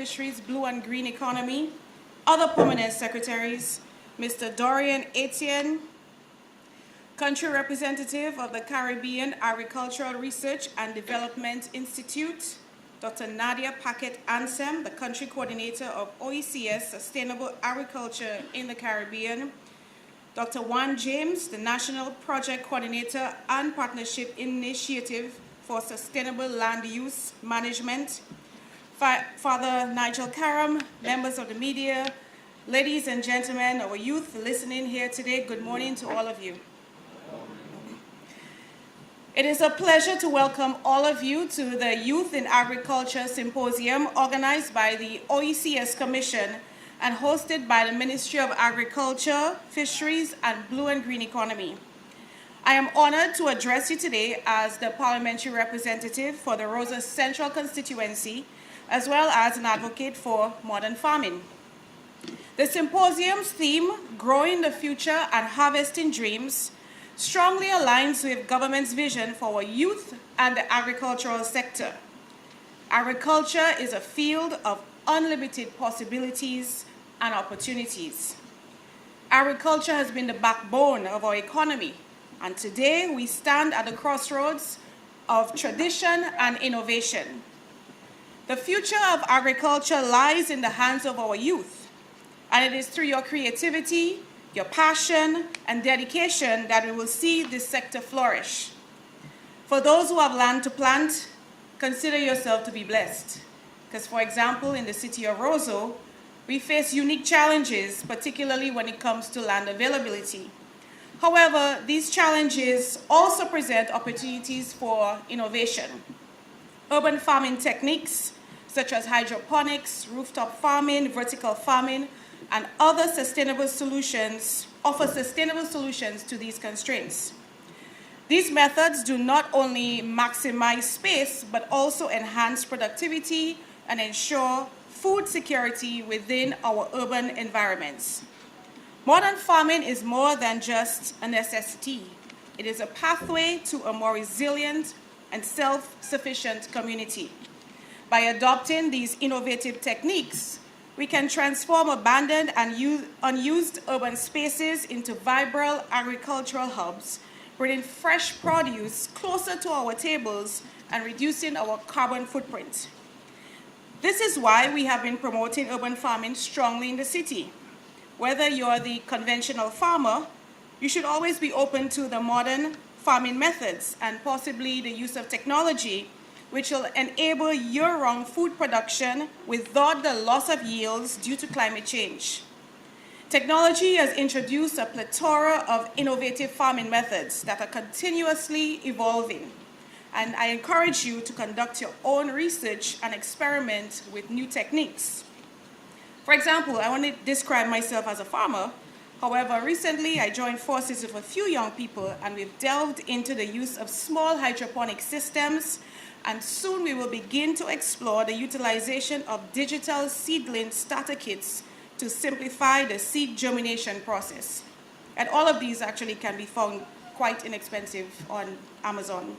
Fisheries, Blue and Green Economy, other permanent secretaries, Mr. Dorian Etienne, country representative of the Caribbean Agricultural Research and Development Institute, Dr. Nadia Paquet-Ansem, the country coordinator of OECS Sustainable Agriculture in the Caribbean, Dr. Juan James, the National Project Coordinator and Partnership Initiative for Sustainable Land Use Management, Father Nigel Karam, members of the media, ladies and gentlemen, our youth listening here today, good morning to all of you. It is a pleasure to welcome all of you to the Youth in Agriculture Symposium organized by the OECS Commission and hosted by the Ministry of Agriculture, Fisheries, and Blue and Green Economy. I am honored to address you today as the parliamentary representative for the Rosa Central constituency, as well as an advocate for modern farming. The symposium's theme, Growing the Future and Harvesting Dreams, strongly aligns with government's vision for our youth and the agricultural sector. Agriculture is a field of unlimited possibilities and opportunities. Agriculture has been the backbone of our economy, and today we stand at the crossroads of tradition and innovation. The future of agriculture lies in the hands of our youth, and it is through your creativity, your passion, and dedication that we will see this sector flourish. For those who have land to plant, consider yourself to be blessed. Because, for example, in the city of Roseau, we face unique challenges, particularly when it comes to land availability. However, these challenges also present opportunities for innovation. Urban farming techniques, such as hydroponics, rooftop farming, vertical farming, and other sustainable solutions offer sustainable solutions to these constraints. These methods do not only maximize space, but also enhance productivity and ensure food security within our urban environments. Modern farming is more than just a necessity. It is a pathway to a more resilient and self-sufficient community. By adopting these innovative techniques, we can transform abandoned and unused urban spaces into vibrant agricultural hubs, bringing fresh produce closer to our tables and reducing our carbon footprint. This is why we have been promoting urban farming strongly in the city. Whether you're the conventional farmer, you should always be open to the modern farming methods and possibly the use of technology, which will enable year-round food production without the loss of yields due to climate change. Technology has introduced a plethora of innovative farming methods that are continuously evolving, and I encourage you to conduct your own research and experiment with new techniques. For example, I want to describe myself as a farmer. However, recently I joined forces with a few young people, and we've delved into the use of small hydroponic systems, and soon we will begin to explore the utilization of digital seedling starter kits to simplify the seed germination process. And all of these actually can be found quite inexpensive on Amazon.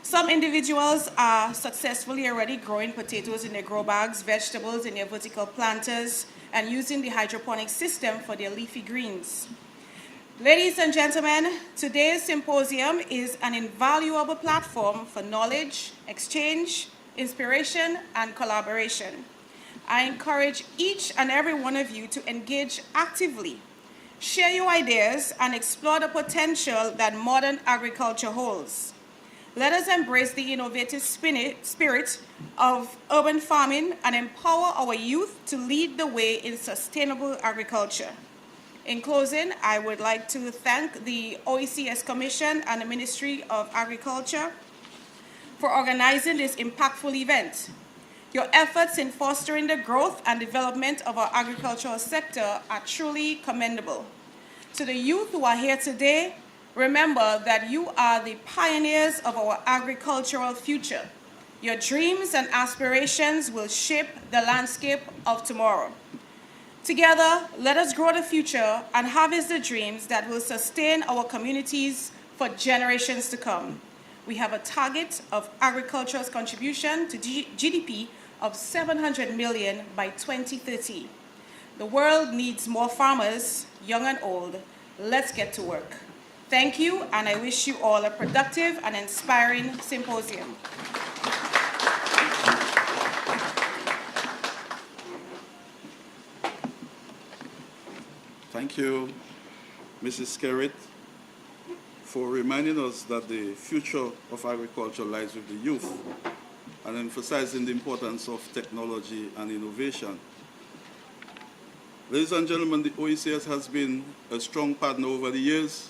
Some individuals are successfully already growing potatoes in their grow bags, vegetables in their vertical planters, and using the hydroponic system for their leafy greens. Ladies and gentlemen, today's symposium is an invaluable platform for knowledge, exchange, inspiration, and collaboration. I encourage each and every one of you to engage actively, share your ideas, and explore the potential that modern agriculture holds. Let us embrace the innovative spirit of urban farming and empower our youth to lead the way in sustainable agriculture. In closing, I would like to thank the OECS Commission and the Ministry of Agriculture for organizing this impactful event. Your efforts in fostering the growth and development of our agricultural sector are truly commendable. To the youth who are here today, remember that you are the pioneers of our agricultural future. Your dreams and aspirations will shape the landscape of tomorrow. Together, let us grow the future and harvest the dreams that will sustain our communities for generations to come. We have a target of agriculture's contribution to GDP of 700 million by 2030. The world needs more farmers, young and old. Let's get to work. Thank you, and I wish you all a productive and inspiring symposium. Thank you, Mrs. Skerritt, for reminding us that the future of agriculture lies with the youth and emphasizing the importance of technology and innovation. Ladies and gentlemen, the OECS has been a strong partner over the years,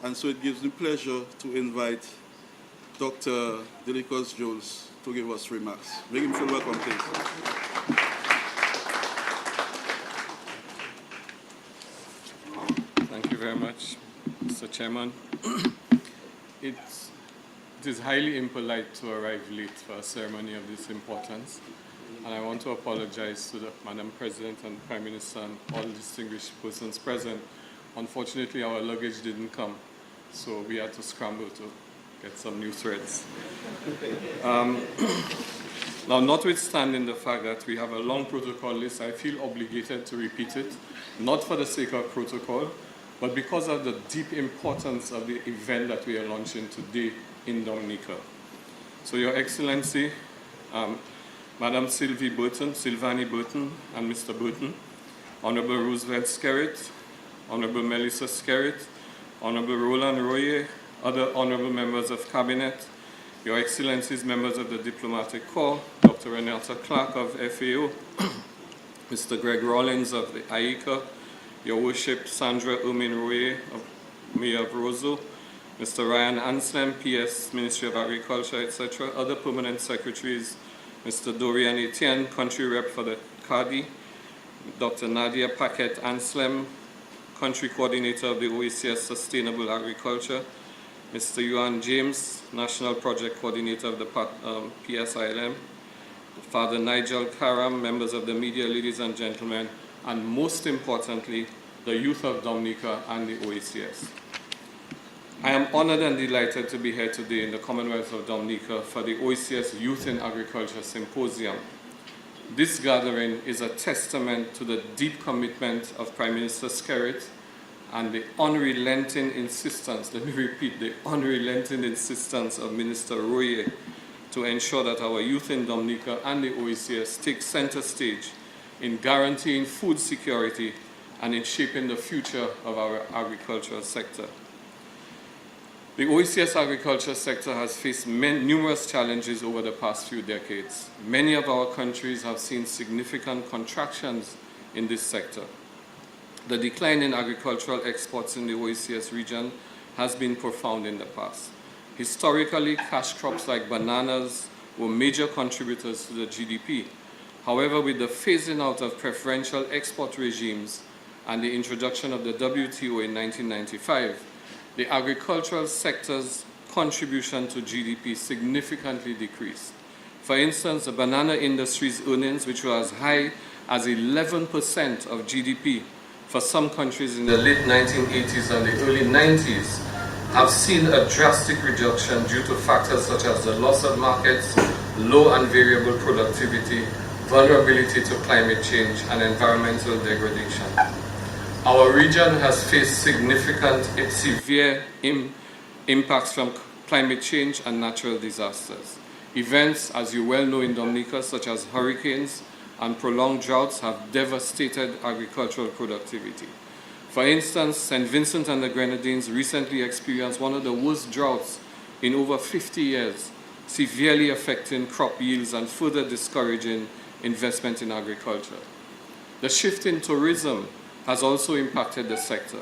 and so it gives me pleasure to invite Dr. Delicus Jules to give us remarks. Make him feel welcome, please. Thank you very much, Mr. Chairman. It is highly impolite to arrive late for a ceremony of this importance, and I want to apologize to the Madam President and Prime Minister and all distinguished persons present. Unfortunately, our luggage didn't come, so we had to scramble to get some new threads. Now, notwithstanding the fact that we have a long protocol list, I feel obligated to repeat it, not for the sake of protocol, but because of the deep importance of the event that we are launching today in Dominica. So, Your Excellency, Madam Sylvanie Burton, and Mr. Burton, Honorable Roosevelt Skerritt, Honorable Melissa Skerritt, Honorable Roland Royer, other honorable members of Cabinet, Your Excellencies, members of the Diplomatic Corps, Dr. Renata Clark of FAO, Mr. Greg Rawlins of the AICA, Your Worship Sandra Royer, Mayor of Roseau, Mr. Ryan Anslem, PS, Ministry of Agriculture, etc., other permanent secretaries, Mr. Dorian Etienne, country rep for the CADI, Dr. Nadia Paquette Anslem, country coordinator of the OECS Sustainable Agriculture, Mr. Yuan James, national project coordinator of the PSILM, Father Nigel Karam, members of the media, ladies and gentlemen, and most importantly, the youth of Dominica and the OECS. I am honored and delighted to be here today in the Commonwealth of Dominica for the OECS Youth in Agriculture Symposium. This gathering is a testament to the deep commitment of Prime Minister Skerritt and the unrelenting insistence, let me repeat, the unrelenting insistence of Minister Royer to ensure that our youth in Dominica and the OECS take center stage in guaranteeing food security and in shaping the future of our agricultural sector. The OECS agriculture sector has faced numerous challenges over the past few decades. Many of our countries have seen significant contractions in this sector. The decline in agricultural exports in the OECS region has been profound in the past. Historically, cash crops like bananas were major contributors to the GDP. However, with the phasing out of preferential export regimes and the introduction of the WTO in 1995, the agricultural sector's contribution to GDP significantly decreased. For instance, the banana industry's earnings, which were as high as 11% of GDP for some countries in the late 1980s and the early 90s, have seen a drastic reduction due to factors such as the loss of markets, low and variable productivity, vulnerability to climate change, and environmental degradation. Our region has faced significant, severe impacts from climate change and natural disasters. Events, as you well know in Dominica, such as hurricanes and prolonged droughts, have devastated agricultural productivity. For instance, St. Vincent and the Grenadines recently experienced one of the worst droughts in over 50 years, severely affecting crop yields and further discouraging investment in agriculture. The shift in tourism has also impacted the sector.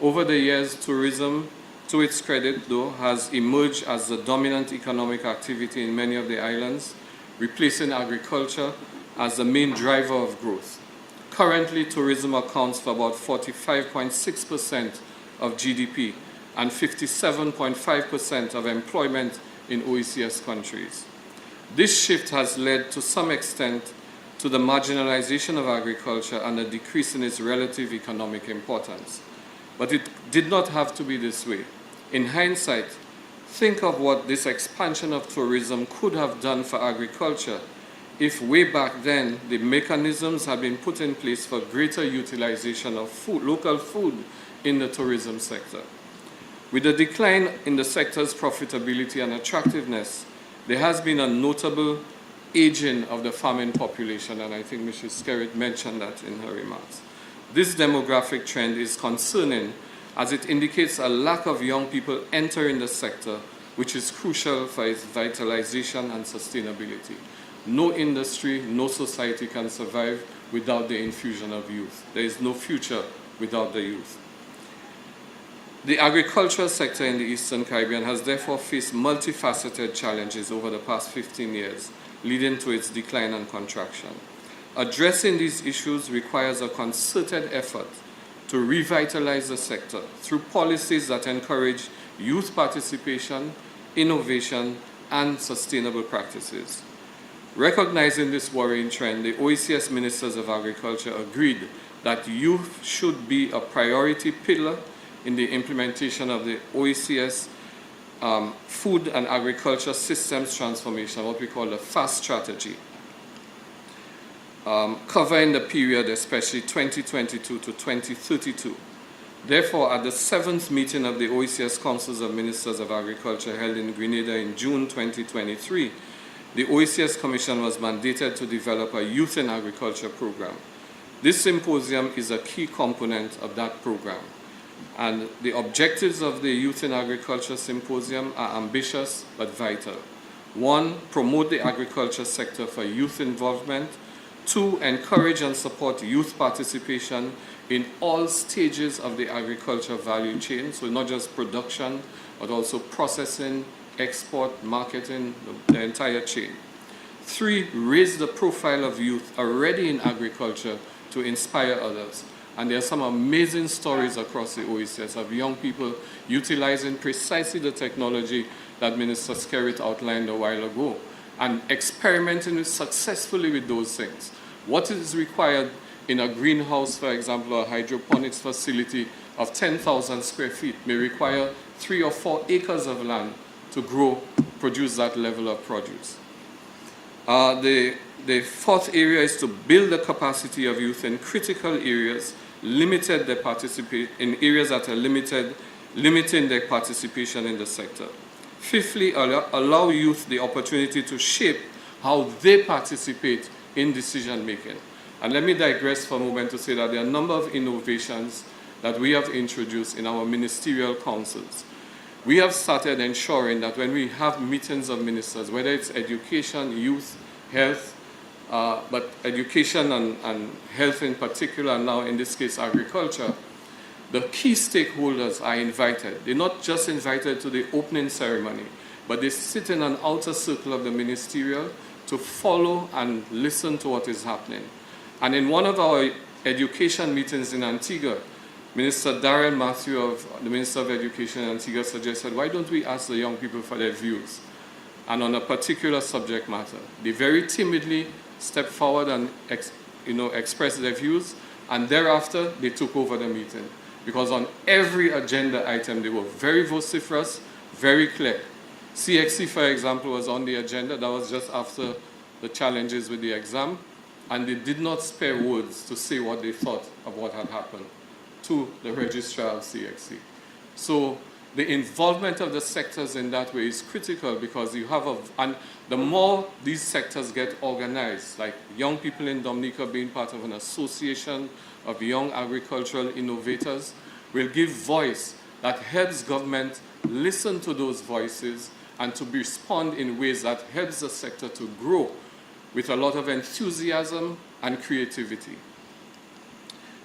Over the years, tourism, to its credit though, has emerged as the dominant economic activity in many of the islands, replacing agriculture as the main driver of growth. Currently, tourism accounts for about 45.6% of GDP and 57.5% of employment in OECS countries. This shift has led to some extent to the marginalization of agriculture and a decrease in its relative economic importance. But it did not have to be this way. In hindsight, think of what this expansion of tourism could have done for agriculture if way back then the mechanisms had been put in place for greater utilization of food, local food in the tourism sector. With the decline in the sector's profitability and attractiveness, there has been a notable aging of the farming population, and I think Mrs. Skerritt mentioned that in her remarks. This demographic trend is concerning as it indicates a lack of young people entering the sector, which is crucial for its vitalization and sustainability. No industry, no society can survive without the infusion of youth. There is no future without the youth. The agricultural sector in the Eastern Caribbean has therefore faced multifaceted challenges over the past 15 years, leading to its decline and contraction. Addressing these issues requires a concerted effort to revitalize the sector through policies that encourage youth participation, innovation, and sustainable practices. Recognizing this worrying trend, the OECS Ministers of Agriculture agreed that youth should be a priority pillar in the implementation of the OECS Food and Agriculture Systems Transformation, what we call the FAST strategy, covering the period especially 2022 to 2032. Therefore, at the 7th meeting of the OECS Councils of Ministers of Agriculture held in Grenada in June 2023, the OECS Commission was mandated to develop a Youth in Agriculture program. This symposium is a key component of that program. And the objectives of the Youth in Agriculture Symposium are ambitious but vital. 1, promote the agriculture sector for youth involvement. 2, encourage and support youth participation in all stages of the agriculture value chain, so not just production, but also processing, export, marketing, the entire chain. 3, raise the profile of youth already in agriculture to inspire others. And there are some amazing stories across the OECS of young people utilizing precisely the technology that Minister Skerritt outlined a while ago and experimenting successfully with those things. What is required in a greenhouse, for example, a hydroponics facility of 10,000 square feet may require 3 or 4 acres of land to produce that level of produce. The fourth area is to build the capacity of youth in critical areas, limiting their participation in the sector. Fifthly, allow youth the opportunity to shape how they participate in decision making. And let me digress for a moment to say that there are a number of innovations that we have introduced in our ministerial councils. We have started ensuring that when we have meetings of ministers, whether it's education, youth, health, but education and health in particular, now in this case agriculture, the key stakeholders are invited. They're not just invited to the opening ceremony, but they sit in an outer circle of the ministerial to follow and listen to what is happening. And in one of our education meetings in Antigua, Minister Darren Matthew, of the Minister of Education in Antigua, suggested, why don't we ask the young people for their views? And on a particular subject matter. They very timidly stepped forward and expressed their views, and thereafter they took over the meeting. Because on every agenda item, they were very vociferous, very clear. CXC, for example, was on the agenda. That was just after the challenges with the exam, and they did not spare words to say what they thought of what had happened to the registrar of CXC. So the involvement of the sectors in that way is critical, because you have and the more these sectors get organized, like young people in Dominica being part of an association of young agricultural innovators, will give voice that helps government listen to those voices and to respond in ways that helps the sector to grow with a lot of enthusiasm and creativity.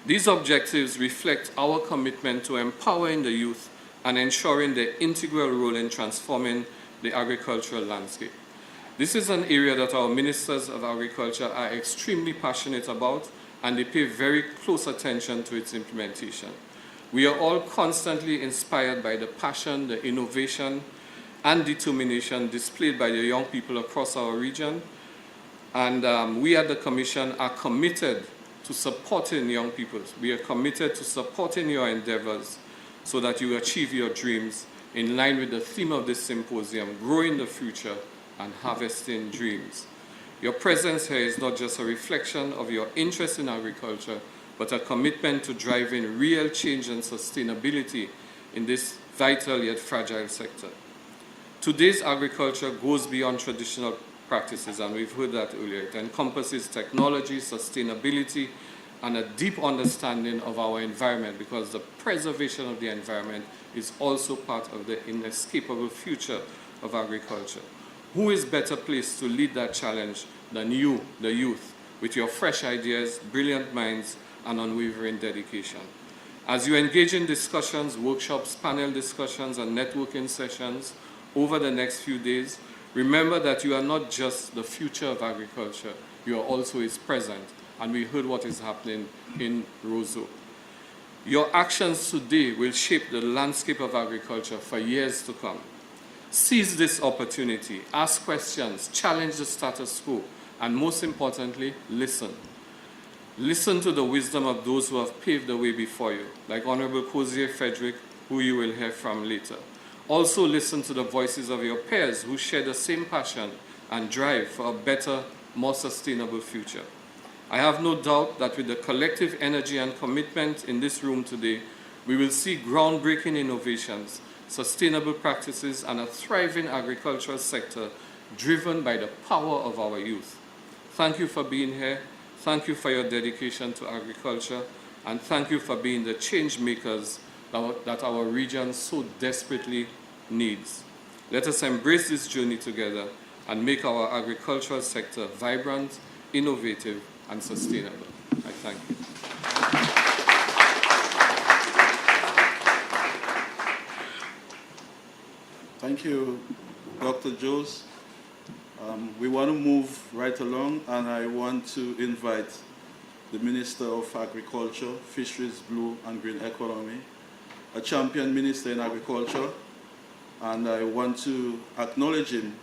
These objectives reflect our commitment to empowering the youth and ensuring their integral role in transforming the agricultural landscape. This is an area that our ministers of agriculture are extremely passionate about, and they pay very close attention to its implementation. We are all constantly inspired by the passion, the innovation, and determination displayed by the young people across our region. And we at the Commission are committed to supporting young people. We are committed to supporting your endeavors so that you achieve your dreams in line with the theme of this symposium, growing the future and harvesting dreams. Your presence here is not just a reflection of your interest in agriculture, but a commitment to driving real change and sustainability in this vital yet fragile sector. Today's agriculture goes beyond traditional practices, and we've heard that earlier. It encompasses technology, sustainability, and a deep understanding of our environment, because the preservation of the environment is also part of the inescapable future of agriculture. Who is better placed to lead that challenge than you, the youth, with your fresh ideas, brilliant minds, and unwavering dedication? As you engage in discussions, workshops, panel discussions, and networking sessions over the next few days, remember that you are not just the future of agriculture, you are also its present. And we heard what is happening in Roseau. Your actions today will shape the landscape of agriculture for years to come. Seize this opportunity, ask questions, challenge the status quo, and most importantly, listen. Listen to the wisdom of those who have paved the way before you, like Honorable Cozier Frederick, who you will hear from later. Also listen to the voices of your peers who share the same passion and drive for a better, more sustainable future. I have no doubt that with the collective energy and commitment in this room today, we will see groundbreaking innovations, sustainable practices, and a thriving agricultural sector driven by the power of our youth. Thank you for being here. Thank you for your dedication to agriculture, and thank you for being the change makers that our region so desperately needs. Let us embrace this journey together and make our agricultural sector vibrant, innovative, and sustainable. I thank you. Thank you, Dr. Jones. We want to move right along, and I want to invite the Minister of Agriculture, Fisheries, Blue and Green Economy, a champion minister in agriculture, and I want to acknowledge him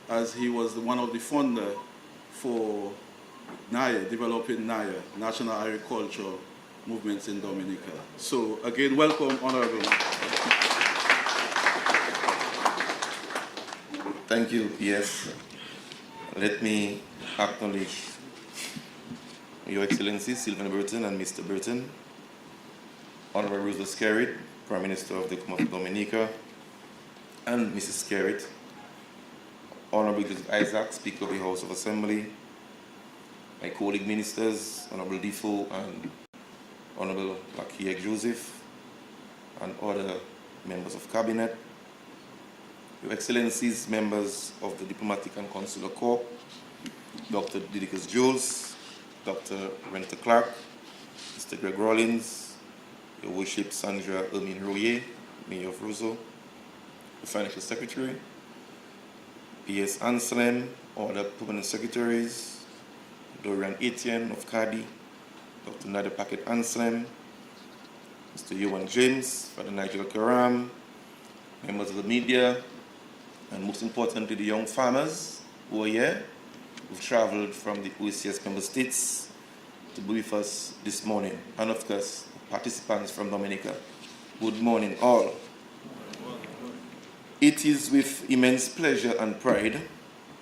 as he was one of the funders for NAIA, developing NAIA, National Agriculture Movements in Dominica. So again, welcome, Honorable. Thank you, PS. Let me acknowledge Your Excellency, Sylvan Burton and Mr. Burton, Honorable Rosa Skerrit, Prime Minister of the Commonwealth of Dominica, and Mrs. Skerrit, Honorable Joseph Isaac, Speaker of the House of Assembly, my colleague ministers, Honorable Defoe and Honorable Lakia Joseph, and other members of Cabinet, Your Excellencies, members of the Diplomatic and Consular Corps, Dr. Didicus Jules, Dr. Renta Clark, Mr. Greg Rollins, Your Worship Sandra Ermine Royer, Mayor of Roseau, the Financial Secretary, P.S. Anselm, other permanent secretaries, Dorian Etienne of CADI, Dr. Nadia Paquet Anselm, Mr. Yohan James, Father Nigel Karam, members of the media, and most importantly, the young farmers who are here, who've traveled from the OECS member states to be with us this morning, and of course, participants from Dominica. Good morning, all. It is with immense pleasure and pride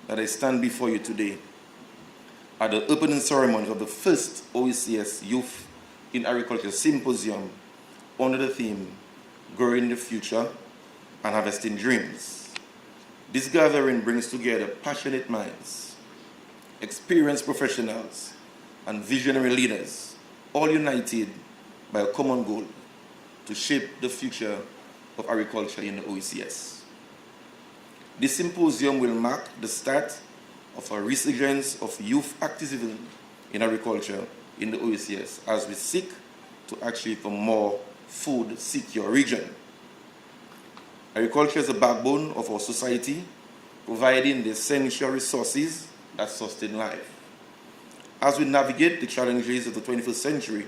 that I stand before you today at the opening ceremony of the first OECS Youth in Agriculture Symposium under the theme, Growing the Future and Harvesting Dreams. This gathering brings together passionate minds, experienced professionals, and visionary leaders, all united by a common goal to shape the future of agriculture in the OECS. This symposium will mark the start of a resurgence of youth activism in agriculture in the OECS as we seek to achieve a more food-secure region. Agriculture is the backbone of our society, providing the essential resources that sustain life. As we navigate the challenges of the 21st century,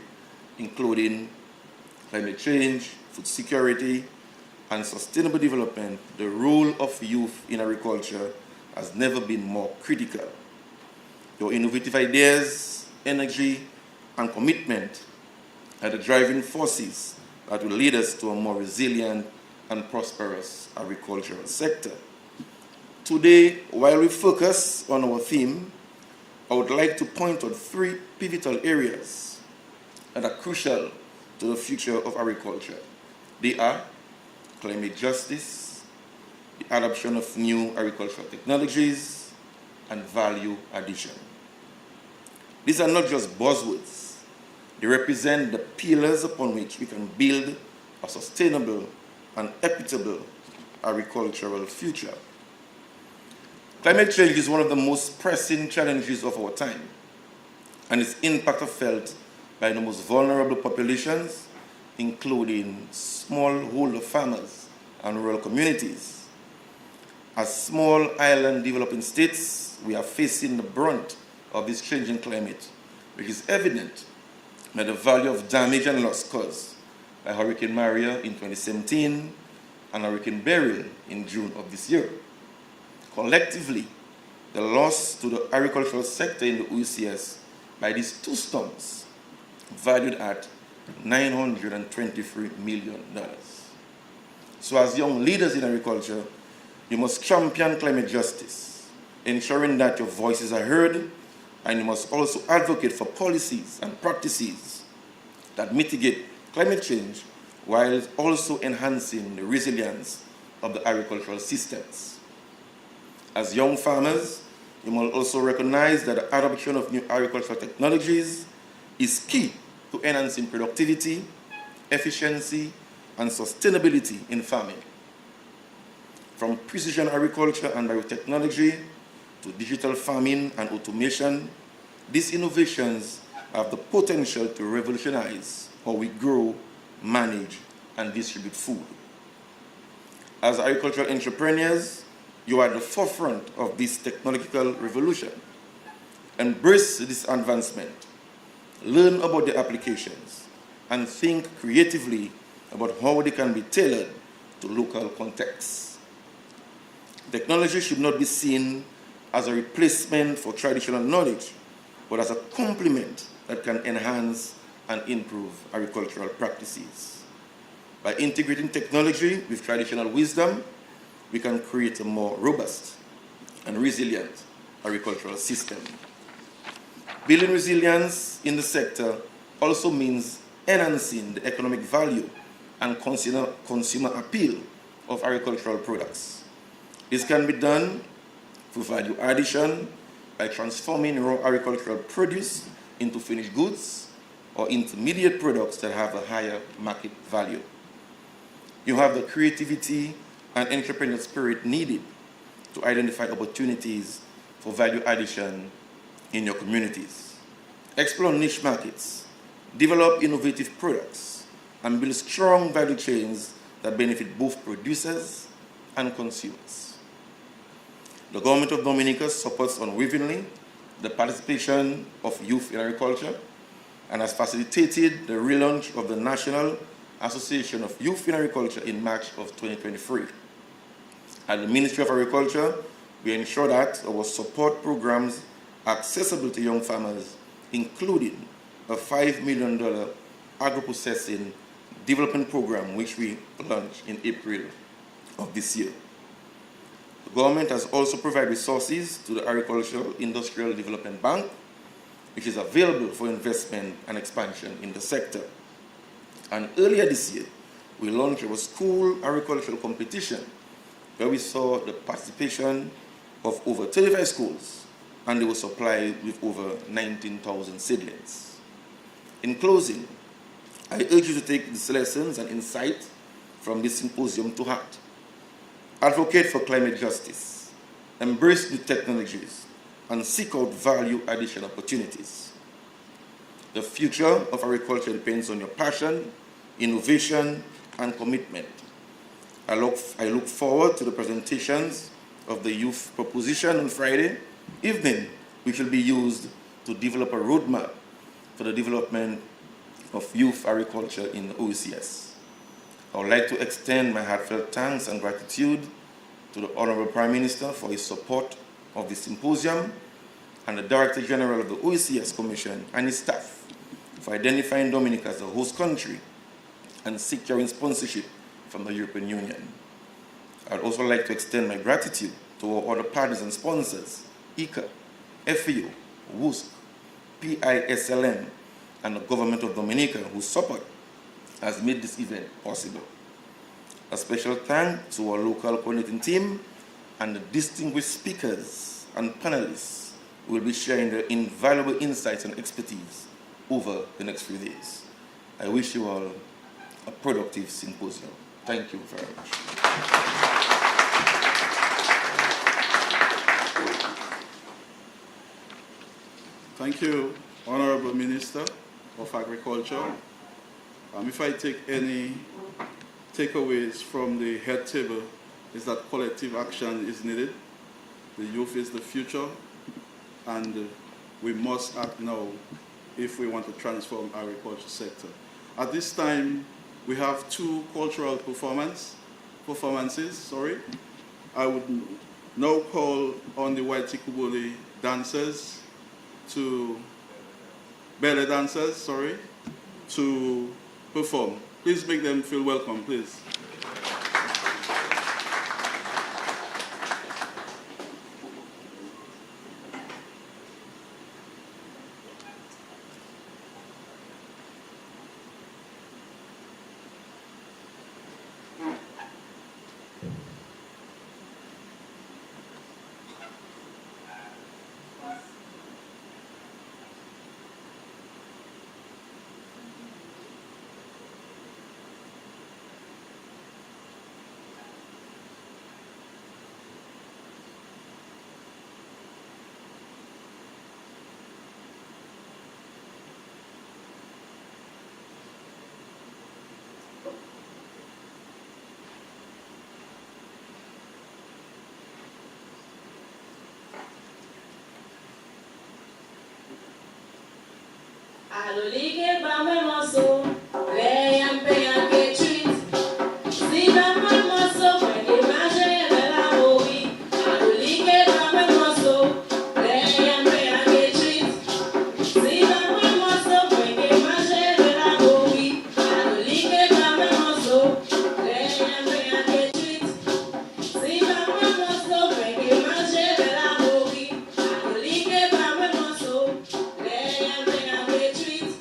including climate change, food security, and sustainable development, the role of youth in agriculture has never been more critical. Your innovative ideas, energy, and commitment are the driving forces that will lead us to a more resilient and prosperous agricultural sector. Today, while we focus on our theme, I would like to point out 3 pivotal areas that are crucial to the future of agriculture. They are climate justice, the adoption of new agricultural technologies, and value addition. These are not just buzzwords. They represent the pillars upon which we can build a sustainable and equitable agricultural future. Climate change is one of the most pressing challenges of our time, and its impact is felt by the most vulnerable populations, including smallholder farmers and rural communities. As small island developing states, we are facing the brunt of this changing climate, which is evident by the value of damage and loss caused by Hurricane Maria in 2017 and Hurricane Beryl in June of this year. Collectively, the loss to the agricultural sector in the OECS by these 2 storms, valued at $923 million. So as young leaders in agriculture, you must champion climate justice, ensuring that your voices are heard, and you must also advocate for policies and practices that mitigate climate change while also enhancing the resilience of the agricultural systems. As young farmers, you must also recognize that the adoption of new agricultural technologies is key to enhancing productivity, efficiency, and sustainability in farming. From precision agriculture and biotechnology to digital farming and automation, these innovations have the potential to revolutionize how we grow, manage, and distribute food. As agricultural entrepreneurs, you are at the forefront of this technological revolution. Embrace this advancement, learn about the applications, and think creatively about how they can be tailored to local contexts. Technology should not be seen as a replacement for traditional knowledge, but as a complement that can enhance and improve agricultural practices. By integrating technology with traditional wisdom, we can create a more robust and resilient agricultural system. Building resilience in the sector also means enhancing the economic value and consumer appeal of agricultural products. This can be done through value addition by transforming raw agricultural produce into finished goods or intermediate products that have a higher market value. You have the creativity and entrepreneurial spirit needed to identify opportunities for value addition in your communities. Explore niche markets, develop innovative products, and build strong value chains that benefit both producers and consumers. The government of Dominica supports unwaveringly the participation of youth in agriculture and has facilitated the relaunch of the National Association of Youth in Agriculture in March of 2023. At the Ministry of Agriculture, we ensure that our support programs are accessible to young farmers, including a $5 million agro-processing development program, which we launched in April of this year. The government has also provided resources to the Agricultural Industrial Development Bank, which is available for investment and expansion in the sector. And earlier this year, we launched a school agricultural competition where we saw the participation of over 35 schools, and they were supplied with over 19,000 seedlings. In closing, I urge you to take these lessons and insight from this symposium to heart. Advocate for climate justice, embrace new technologies, and seek out value addition opportunities. The future of agriculture depends on your passion, innovation, and commitment. I look forward to the presentations of the youth proposition on Friday evening, which will be used to develop a roadmap for the development of youth agriculture in the OECS. I would like to extend my heartfelt thanks and gratitude to the Honorable Prime Minister for his support of the symposium and the Director General of the OECS Commission and his staff for identifying Dominica as a host country and securing sponsorship from the European Union. I'd also like to extend my gratitude to our other partners and sponsors, ICA, FAO, WUSC, PISLM, and the government of Dominica, whose support has made this event possible. A special thanks to our local coordinating team and the distinguished speakers and panelists who will be sharing their invaluable insights and expertise over the next few days. I wish you all a productive symposium. Thank you very much. Thank you, Honorable Minister of Agriculture. If I take any takeaways from the head table, is that collective action is needed. The youth is the future, and we must act now if we want to transform our agriculture sector. At this time, we have two cultural performances. I would now call on the White Kubuli dancers belly dancers, to perform. Please make them feel welcome, please. Alolike bame moso, le yampe yampe treat. Si bame moso, kwenye maje bela owi. Alolike bame moso, le yampe yampe treat. Si bame moso, kwenye maje bela owi. Alolike bame moso, le yampe yampe treat. Si bame moso, kwenye maje bela owi. Alolike bame moso, le yampe yampe treat.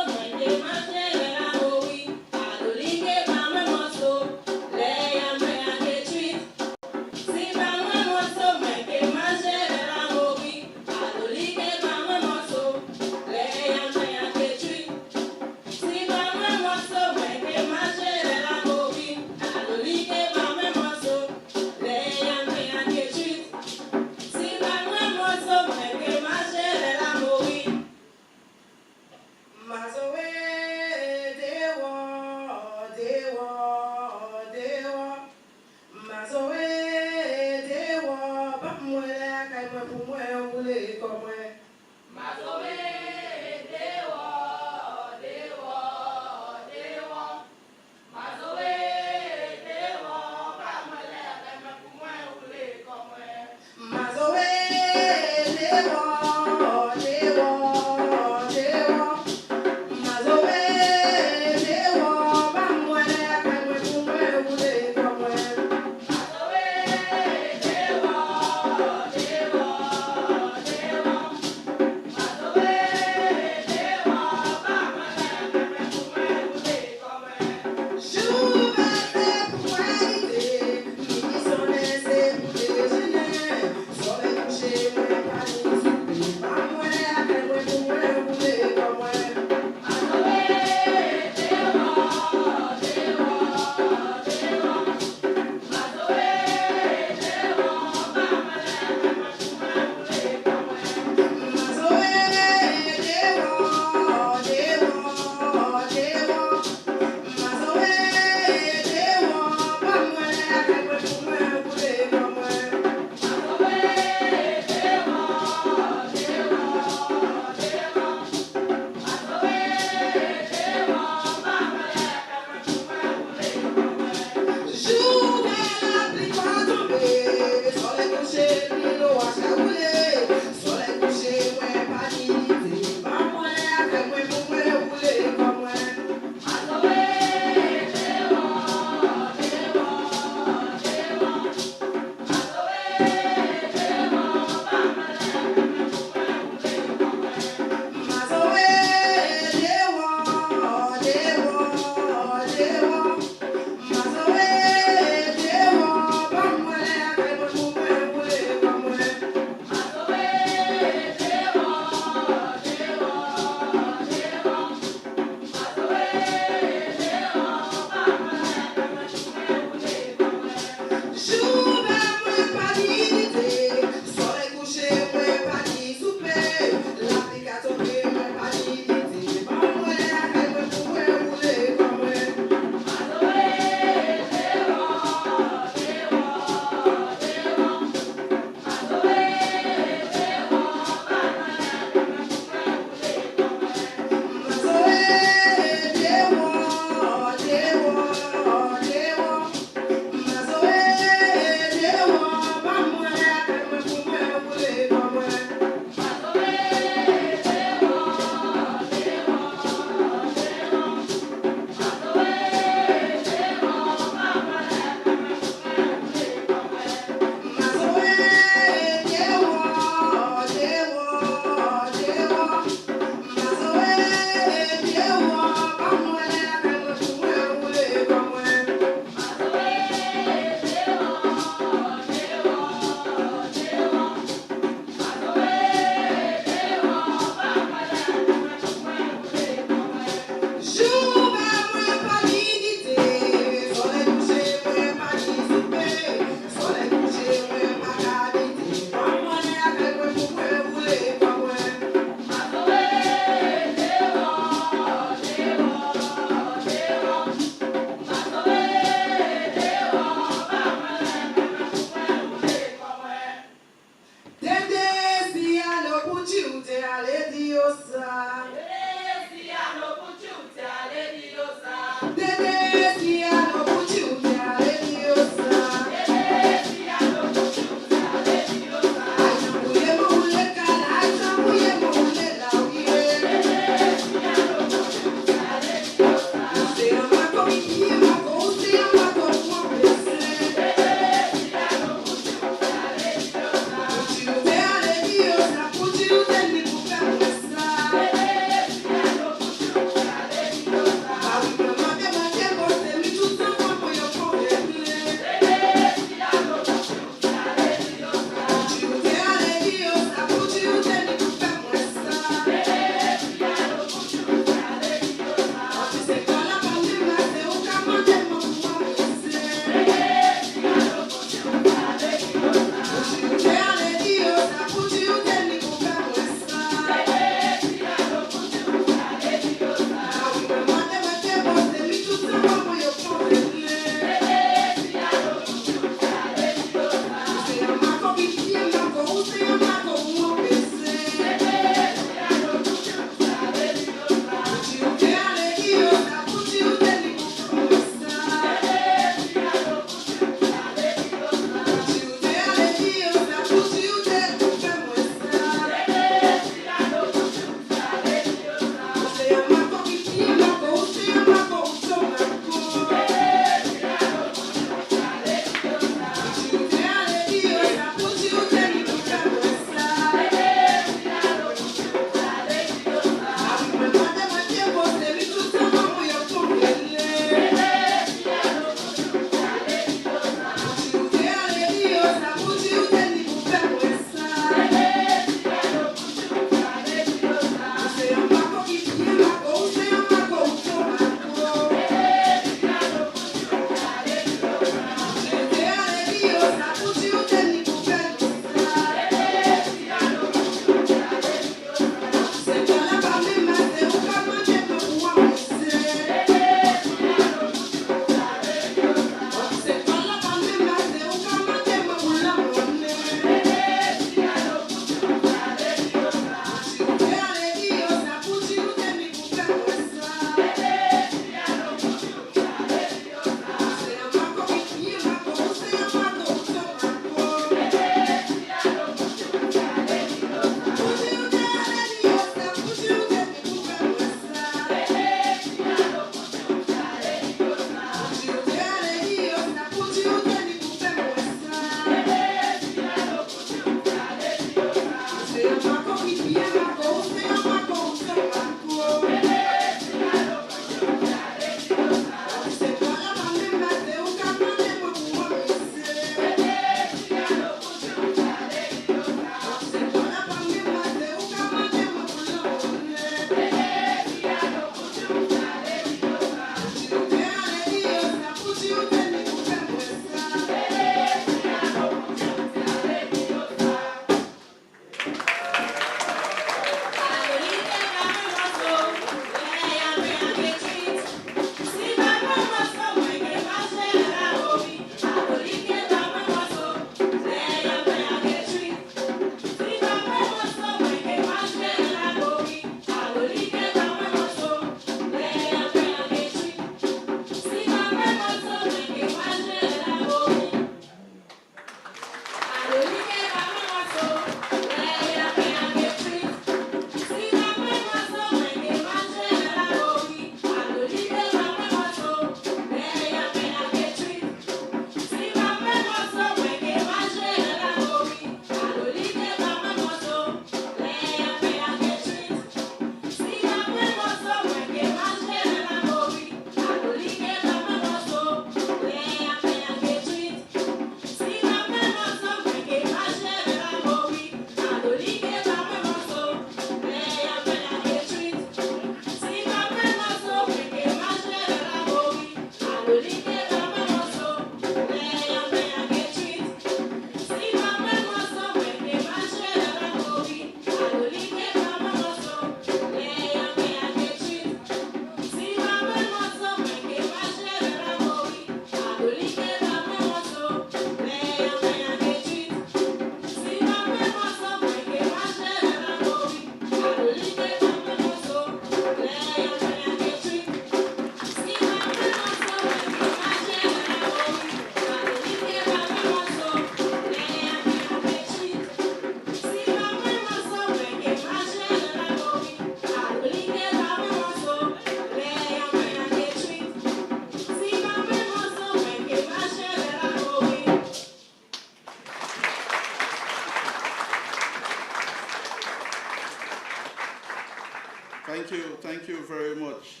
Thank you very much.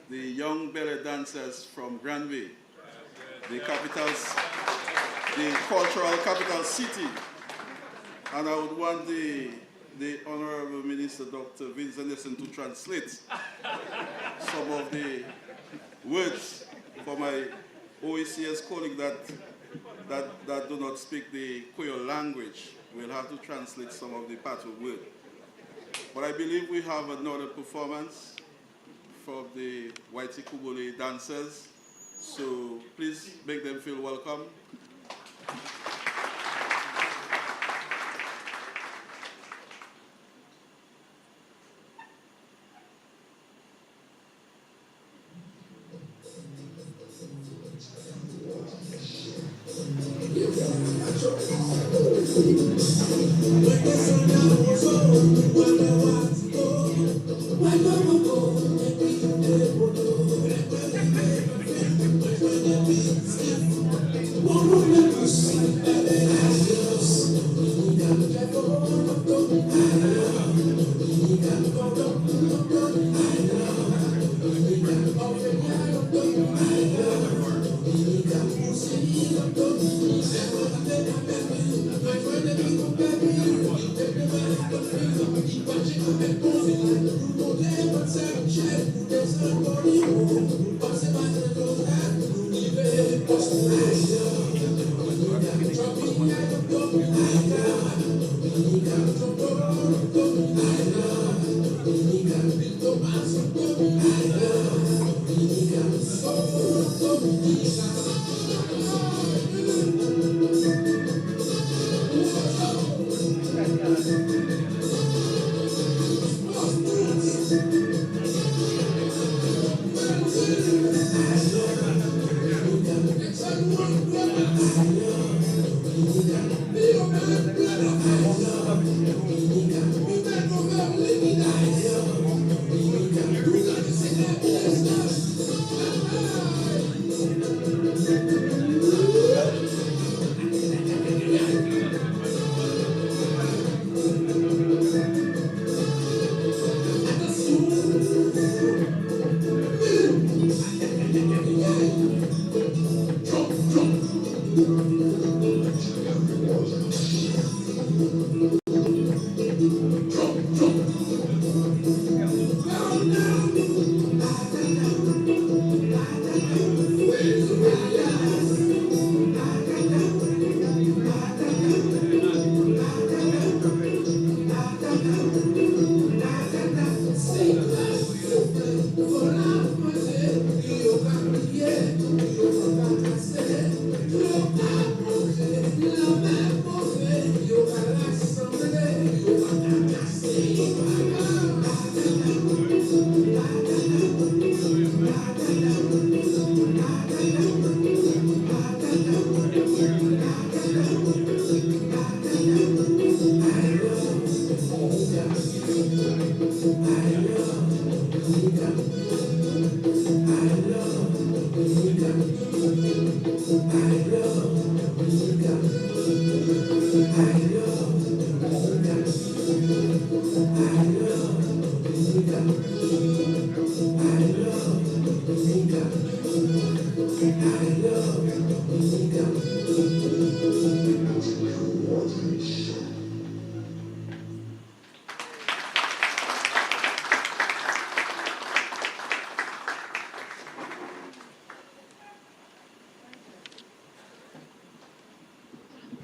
The young belly dancers from Granby, the cultural capital city. And I would want the Honorable Minister, Dr. Vincent Nelson, to translate some of the words for my OECS colleague that do not speak the Creole language. We'll have to translate some of the part of words. But I believe we have another performance from the Whitey Kubule dancers. So please make them feel welcome.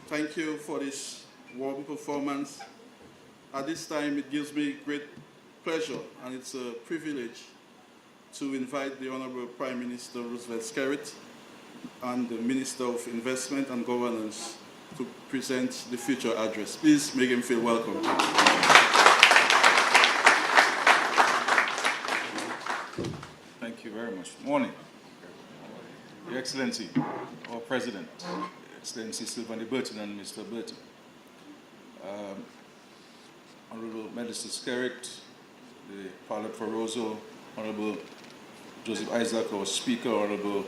Thank you for this warm performance. At this time, it gives me great pleasure and it's a privilege to invite the Honorable Prime Minister Roosevelt Skerrit and the Minister of Investment and Governance to present the future address. Please make him feel welcome. Thank you very much. Morning. Your Excellency, our President, Excellency Sylvanie Burton and Mr. Burton, Honorable Minister Skerrit, the Pilot Faroso, Honorable Joseph Isaac, our Speaker, Honorable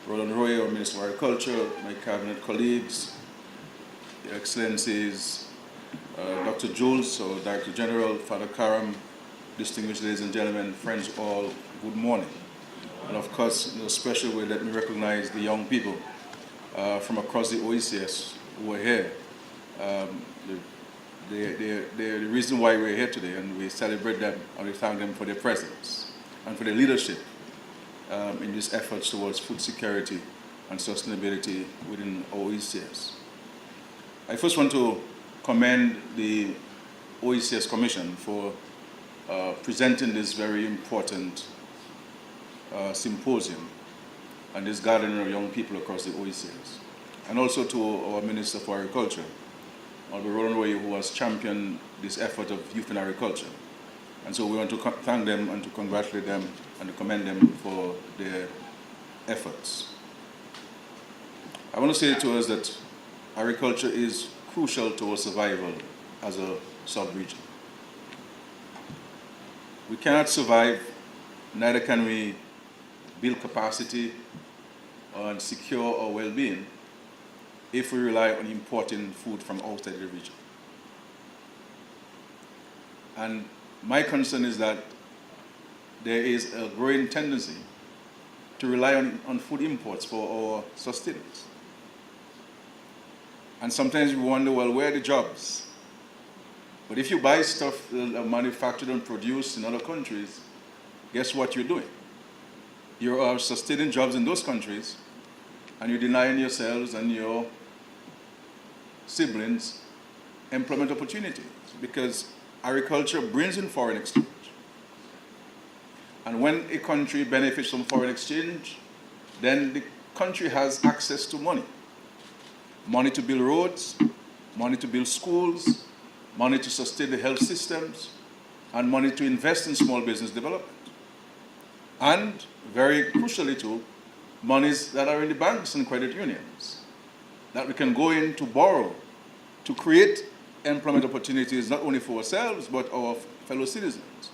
Roland Roy, our Minister of Agriculture, my Cabinet colleagues, Your Excellencies, Dr. Jules, our Director General, Father Karam, distinguished ladies and gentlemen, friends all, good morning. And of course, in a special way, let me recognize the young people from across the OECS who are here. They're the reason why we're here today, and we celebrate them and we thank them for their presence and for their leadership in these efforts towards food security and sustainability within OECS. I first want to commend the OECS Commission for presenting this very important symposium and this gathering of young people across the OECS, and also to our Minister for Agriculture, Honorable Roland Roy, who has championed this effort of youth in agriculture. And so we want to thank them and to congratulate them and to commend them for their efforts. I want to say to us that agriculture is crucial to our survival as a sub-region. We cannot survive, neither can we build capacity and secure our well-being if we rely on importing food from outside the region. And my concern is that there is a growing tendency to rely on food imports for our sustenance. And sometimes we wonder, well, where are the jobs? But if you buy stuff manufactured and produced in other countries, guess what you're doing? You are sustaining jobs in those countries, and you're denying yourselves and your siblings employment opportunities, because agriculture brings in foreign exchange. And when a country benefits from foreign exchange, then the country has access to money. Money to build roads, money to build schools, money to sustain the health systems, and money to invest in small business development. And very crucially too, monies that are in the banks and credit unions that we can go in to borrow to create employment opportunities not only for ourselves but our fellow citizens.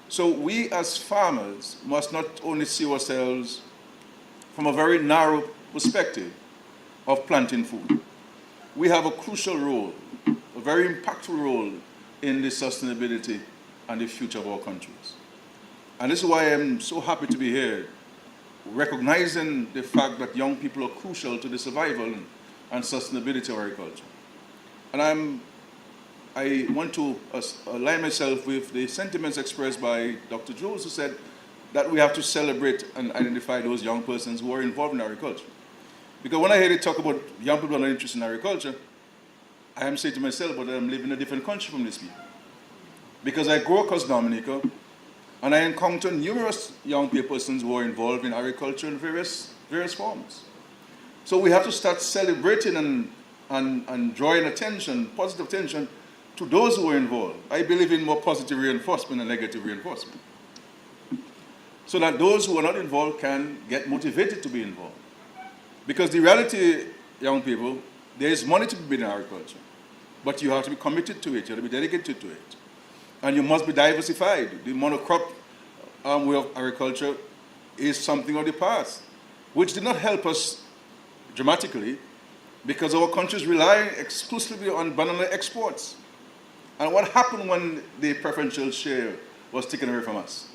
So we as farmers must not only see ourselves from a very narrow perspective of planting food. We have a crucial role, a very impactful role in the sustainability and the future of our countries. And this is why I'm so happy to be here, recognizing the fact that young people are crucial to the survival and sustainability of agriculture. And I want to align myself with the sentiments expressed by Dr. Jules, who said that we have to celebrate and identify those young persons who are involved in agriculture. Because when I hear they talk about young people who are not interested in agriculture, I am saying to myself, but I'm living in a different country from these people. Because I grew across Dominica, and I encounter numerous young persons who are involved in agriculture in various forms. So we have to start celebrating and drawing attention, positive attention, to those who are involved. I believe in more positive reinforcement than negative reinforcement. So that those who are not involved can get motivated to be involved. Because the reality, young people, there is money to be made in agriculture, but you have to be committed to it, you have to be dedicated to it. And you must be diversified. The monocrop way of agriculture is something of the past, which did not help us dramatically because our countries rely exclusively on banana exports. And what happened when the preferential share was taken away from us?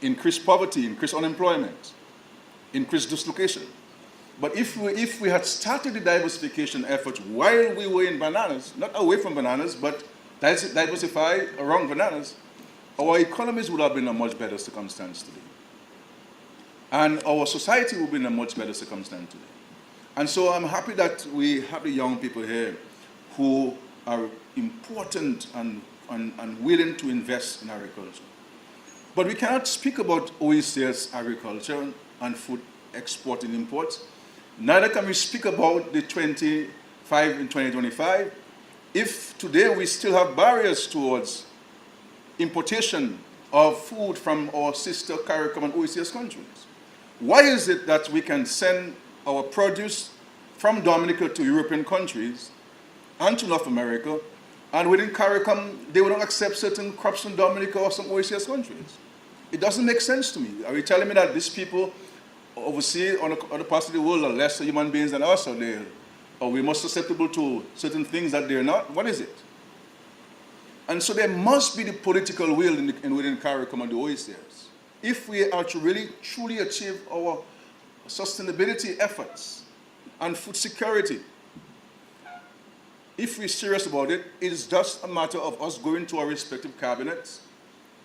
Increased poverty, increased unemployment, increased dislocation. But if we had started the diversification efforts while we were in bananas, not away from bananas, but diversify around bananas, our economies would have been in a much better circumstance today. And our society would be in a much better circumstance today. And so I'm happy that we have the young people here who are important and willing to invest in agriculture. But we cannot speak about OECS agriculture and food export and imports. Neither can we speak about the 25 in 2025 if today we still have barriers towards importation of food from our sister CARICOM and OECS countries. Why is it that we can send our produce from Dominica to European countries and to North America, and within CARICOM they will not accept certain crops from Dominica or some OECS countries? It doesn't make sense to me. Are you telling me that these people overseas on other parts of the world are lesser human beings than us, or we're more susceptible to certain things that they're not? What is it? And so there must be the political will within CARICOM and the OECS if we are to really truly achieve our sustainability efforts and food security. If we're serious about it, it is just a matter of us going to our respective cabinets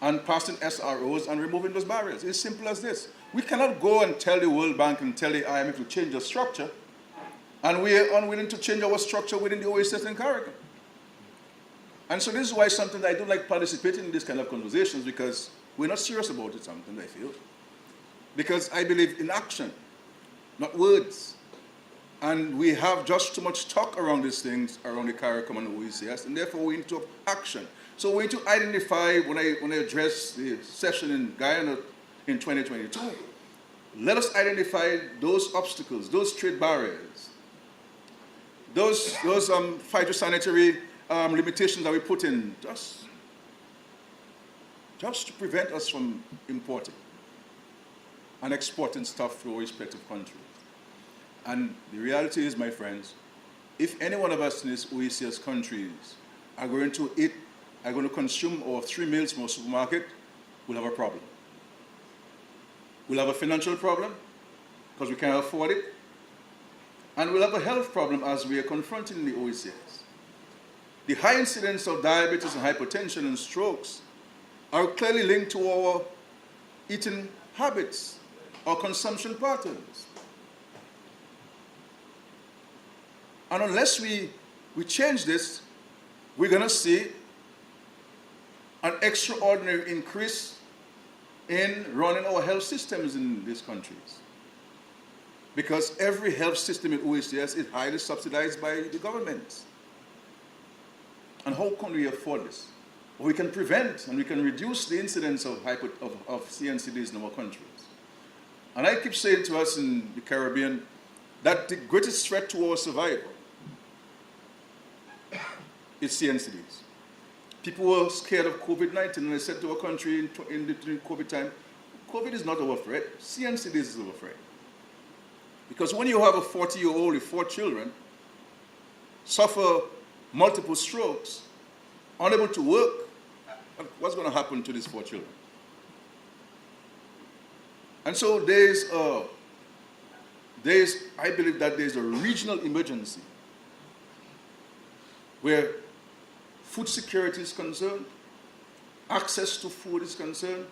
and passing SROs and removing those barriers. It's simple as this. We cannot go and tell the World Bank and tell the IMF to change the structure, and we are unwilling to change our structure within the OECS and CARICOM. And so this is why sometimes I don't like participating in these kind of conversations, because we're not serious about it sometimes, I feel. Because I believe in action, not words. And we have just too much talk around these things, around the CARICOM and the OECS, and therefore we need to have action. So we need to identify, when I address the session in Guyana in 2022, let us identify those obstacles, those trade barriers, those phytosanitary limitations that we put in just to prevent us from importing and exporting stuff to our respective countries. And the reality is, my friends, if any one of us in these OECS countries are going to consume our 3 meals from a supermarket, we'll have a problem. We'll have a financial problem because we can't afford it. And we'll have a health problem as we are confronting the OECS. The high incidence of diabetes and hypertension and strokes are clearly linked to our eating habits, our consumption patterns. And unless we change this, we're going to see an extraordinary increase in running our health systems in these countries. Because every health system in OECS is highly subsidized by the government. And how can we afford this? Well, we can prevent and we can reduce the incidence of CNCDs in our countries. And I keep saying to us in the Caribbean that the greatest threat to our survival is CNCDs. People were scared of COVID-19 and they said to our country in the COVID time, COVID is not our threat, CNCDs is our threat. Because when you have a 40-year-old with 4 children, suffer multiple strokes, unable to work, what's going to happen to these 4 children? And so I believe that there's a regional emergency where food security is concerned, access to food is concerned,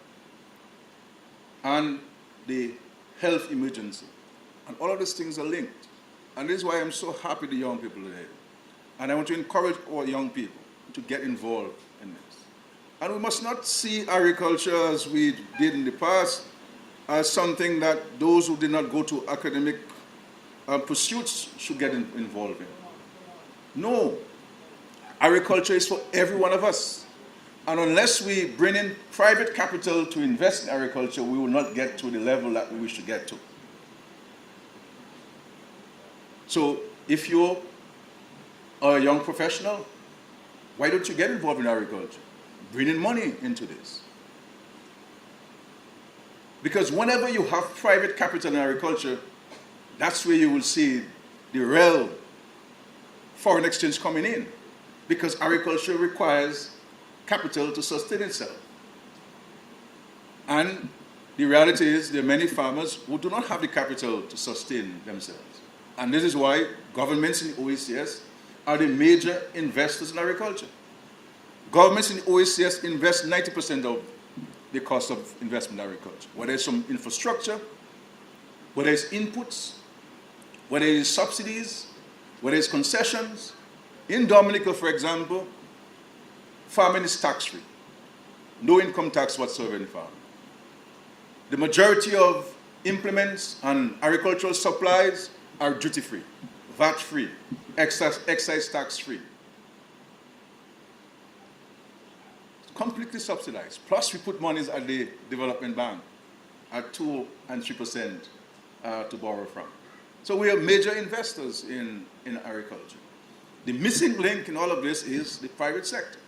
and the health emergency. And all of these things are linked. And this is why I'm so happy the young people are here. And I want to encourage our young people to get involved in this. And we must not see agriculture as we did in the past as something that those who did not go to academic pursuits should get involved in. No. Agriculture is for every one of us. And unless we bring in private capital to invest in agriculture, we will not get to the level that we wish to get to. So if you are a young professional, why don't you get involved in agriculture? Bring in money into this. Because whenever you have private capital in agriculture, that's where you will see the real foreign exchange coming in. Because agriculture requires capital to sustain itself. And the reality is there are many farmers who do not have the capital to sustain themselves. And this is why governments in OECS are the major investors in agriculture. Governments in OECS invest 90% of the cost of investment in agriculture. Whether it's some infrastructure, whether it's inputs, whether it's subsidies, whether it's concessions. In Dominica, for example, farming is tax-free. No income tax whatsoever in farming. The majority of implements and agricultural supplies are duty-free, VAT-free, excise tax-free. Completely subsidized. Plus, we put monies at the development bank at 2% and 3% to borrow from. So we are major investors in agriculture. The missing link in all of this is the private sector.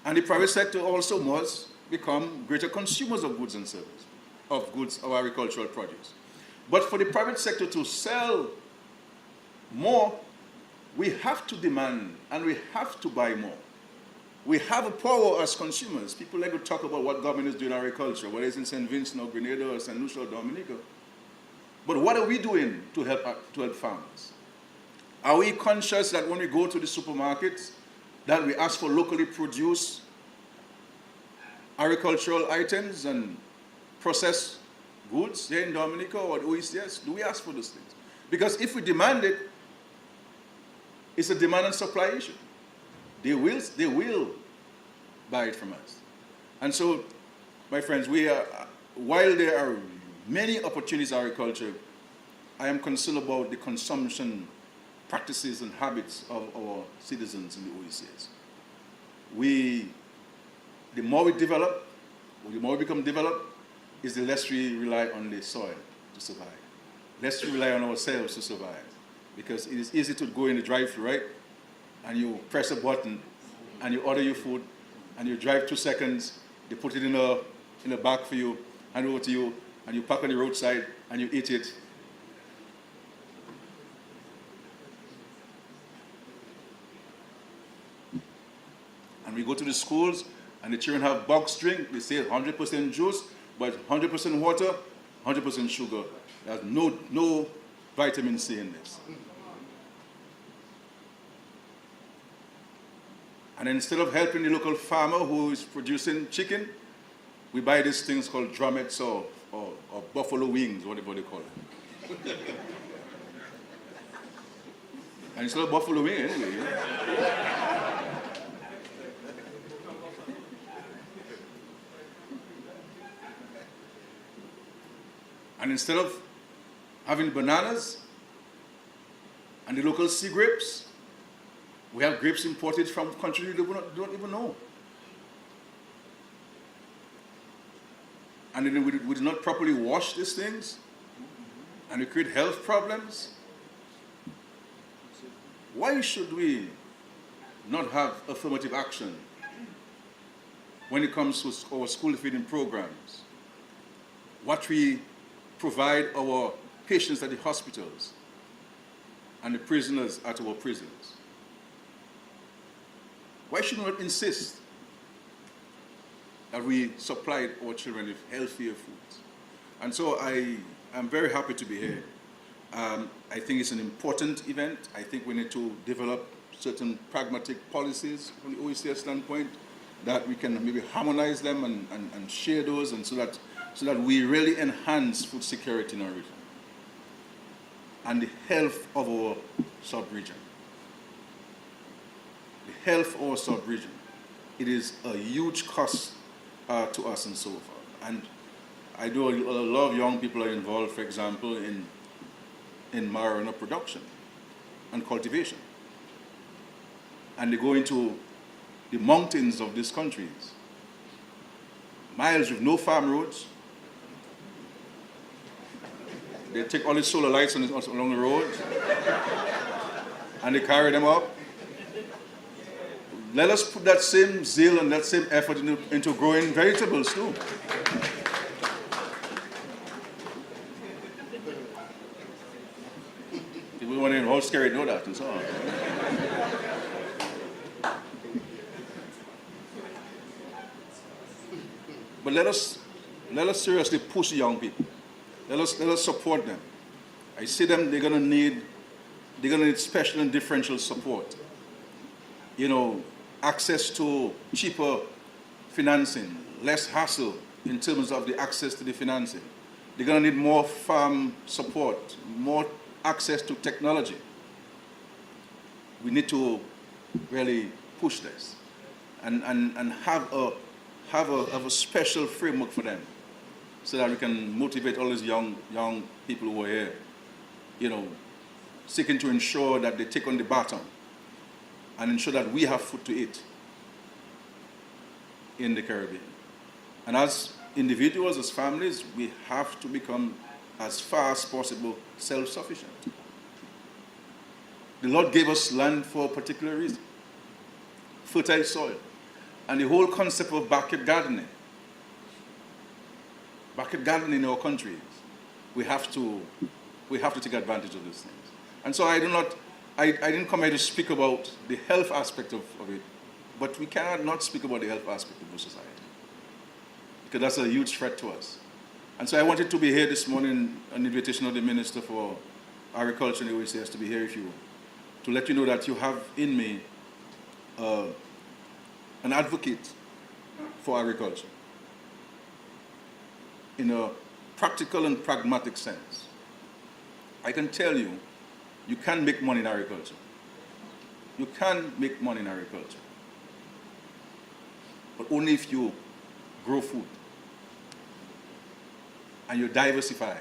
And the private sector also must become greater consumers of goods and services, of agricultural produce. But for the private sector to sell more, we have to demand and we have to buy more. We have a power as consumers. People like to talk about what government is doing in agriculture, whether it's in St. Vincent or Grenada or St. Lucia or Dominica. But what are we doing to help farmers? Are we conscious that when we go to the supermarkets, that we ask for locally produced agricultural items and processed goods here in Dominica or the OECS? Do we ask for those things? Because if we demand it, it's a demand and supply issue. They will buy it from us. And so, my friends, while there are many opportunities in agriculture, I am concerned about the consumption practices and habits of our citizens in the OECS. The more we develop, or the more we become developed, is the less we rely on the soil to survive. Less we rely on ourselves to survive. Because it is easy to go in the drive-thru, right? And you press a button, and you order your food, and you drive 2 seconds, they put it in a bag for you, hand it over to you, and you park on the roadside, and you eat it. And we go to the schools, and the children have box drink. They say 100% juice, but 100% water, 100% sugar. There's no vitamin C in this. And instead of helping the local farmer who is producing chicken, we buy these things called drumettes or buffalo wings, whatever they call it. And it's not buffalo wing anyway. And instead of having bananas and the local sea grapes, we have grapes imported from countries we don't even know. And then we did not properly wash these things, and we create health problems. Why should we not have affirmative action when it comes to our school feeding programs? What we provide our patients at the hospitals and the prisoners at our prisons. Why should we not insist that we supply our children with healthier foods? And so I am very happy to be here. I think it's an important event. I think we need to develop certain pragmatic policies from the OECS standpoint that we can maybe harmonize them and share those, and so that we really enhance food security in our region and the health of our sub-region. The health of our sub-region. It is a huge cost to us and so forth. And I know a lot of young people are involved, for example, in marijuana production and cultivation. And they go into the mountains of these countries, miles with no farm roads. They take all the solar lights along the road and they carry them up. Let us put that same zeal and that same effort into growing vegetables too. People want to know how scary know that and so on. But let us seriously push the young people. Let us support them. I see them, they're gonna need special and differential support. You know, access to cheaper financing, less hassle in terms of the access to the financing. They're gonna need more farm support, more access to technology. We need to really push this and have a special framework for them, so that we can motivate all these young people who are here, you know, seeking to ensure that they take on the baton and ensure that we have food to eat in the Caribbean. And as individuals, as families, we have to become, as far as possible, self-sufficient. The Lord gave us land for a particular reason, fertile soil, and the whole concept of backyard gardening in our countries, we have to take advantage of these things. And so I didn't come here to speak about the health aspect of it, but we cannot not speak about the health aspect of our society, because that's a huge threat to us. And so I wanted to be here this morning on the invitation of the Minister for Agriculture and the OECS to be here with you, to let you know that you have in me an advocate for agriculture in a practical and pragmatic sense. I can tell you, you can make money in agriculture. You can make money in agriculture, but only if you grow food and you diversify.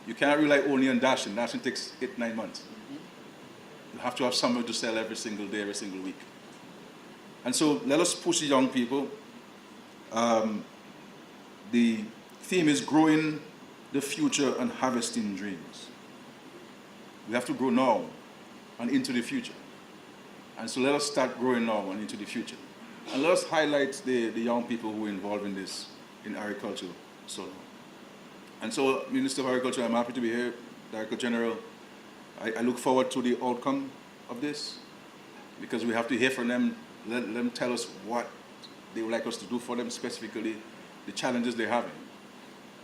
You cannot rely only on dashing. Dashing takes 8-9 months. You have to have somewhere to sell every single day, every single week. And so let us push the young people. The theme is growing the future and harvesting dreams. We have to grow now and into the future. And so let us start growing now and into the future. And let us highlight the young people who are involved in this, in agriculture. And so, Minister of Agriculture, I'm happy to be here, Director General. I look forward to the outcome of this, because we have to hear from them, let them tell us what they would like us to do for them specifically, the challenges they're having,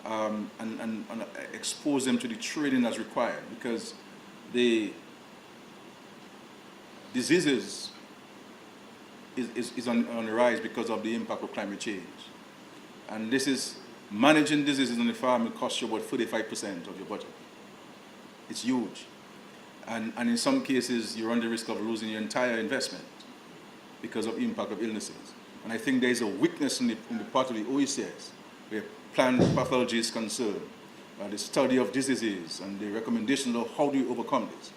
and expose them to the training as required, because the diseases is on the rise because of the impact of climate change. And this is, managing diseases on the farm will cost you about 35% of your budget. It's huge. And in some cases, you run the risk of losing your entire investment because of impact of illnesses. And I think there is a weakness in the part of the OECS where plant pathology is concerned, the study of diseases and the recommendations of how do you overcome this.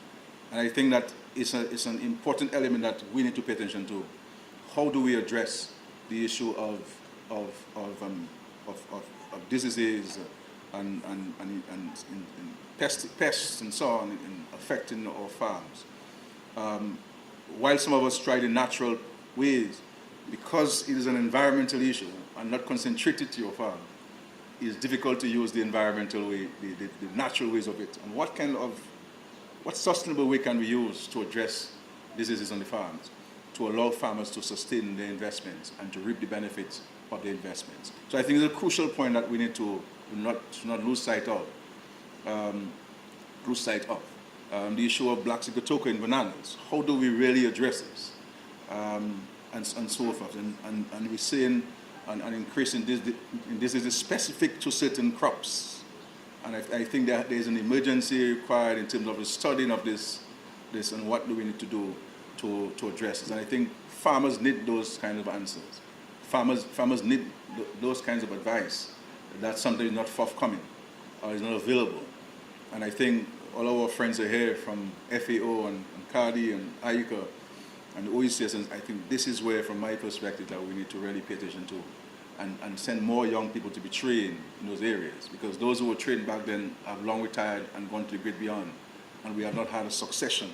And I think that it's an important element that we need to pay attention to. How do we address the issue of diseases and pests and so on in affecting our farms? While some of us try the natural ways, because it is an environmental issue and not concentrated to your farm, it's difficult to use the environmental way, the natural ways of it. And what sustainable way can we use to address diseases on the farms, to allow farmers to sustain their investments and to reap the benefits of their investments? So I think it's a crucial point that we need to not lose sight of. The issue of black sigatoka in bananas. How do we really address this? And so forth. And we're seeing an increase in this is specific to certain crops. And I think that there's an emergency required in terms of the studying of this and what do we need to do to address this. And I think farmers need those kind of answers. Farmers need those kinds of advice. That's something is not forthcoming or is not available. And I think all of our friends are here from FAO and CARDI and IUCA and the OECS, and I think this is where, from my perspective, that we need to really pay attention to and send more young people to be trained in those areas, because those who were trained back then have long retired and gone to the great beyond, and we have not had a succession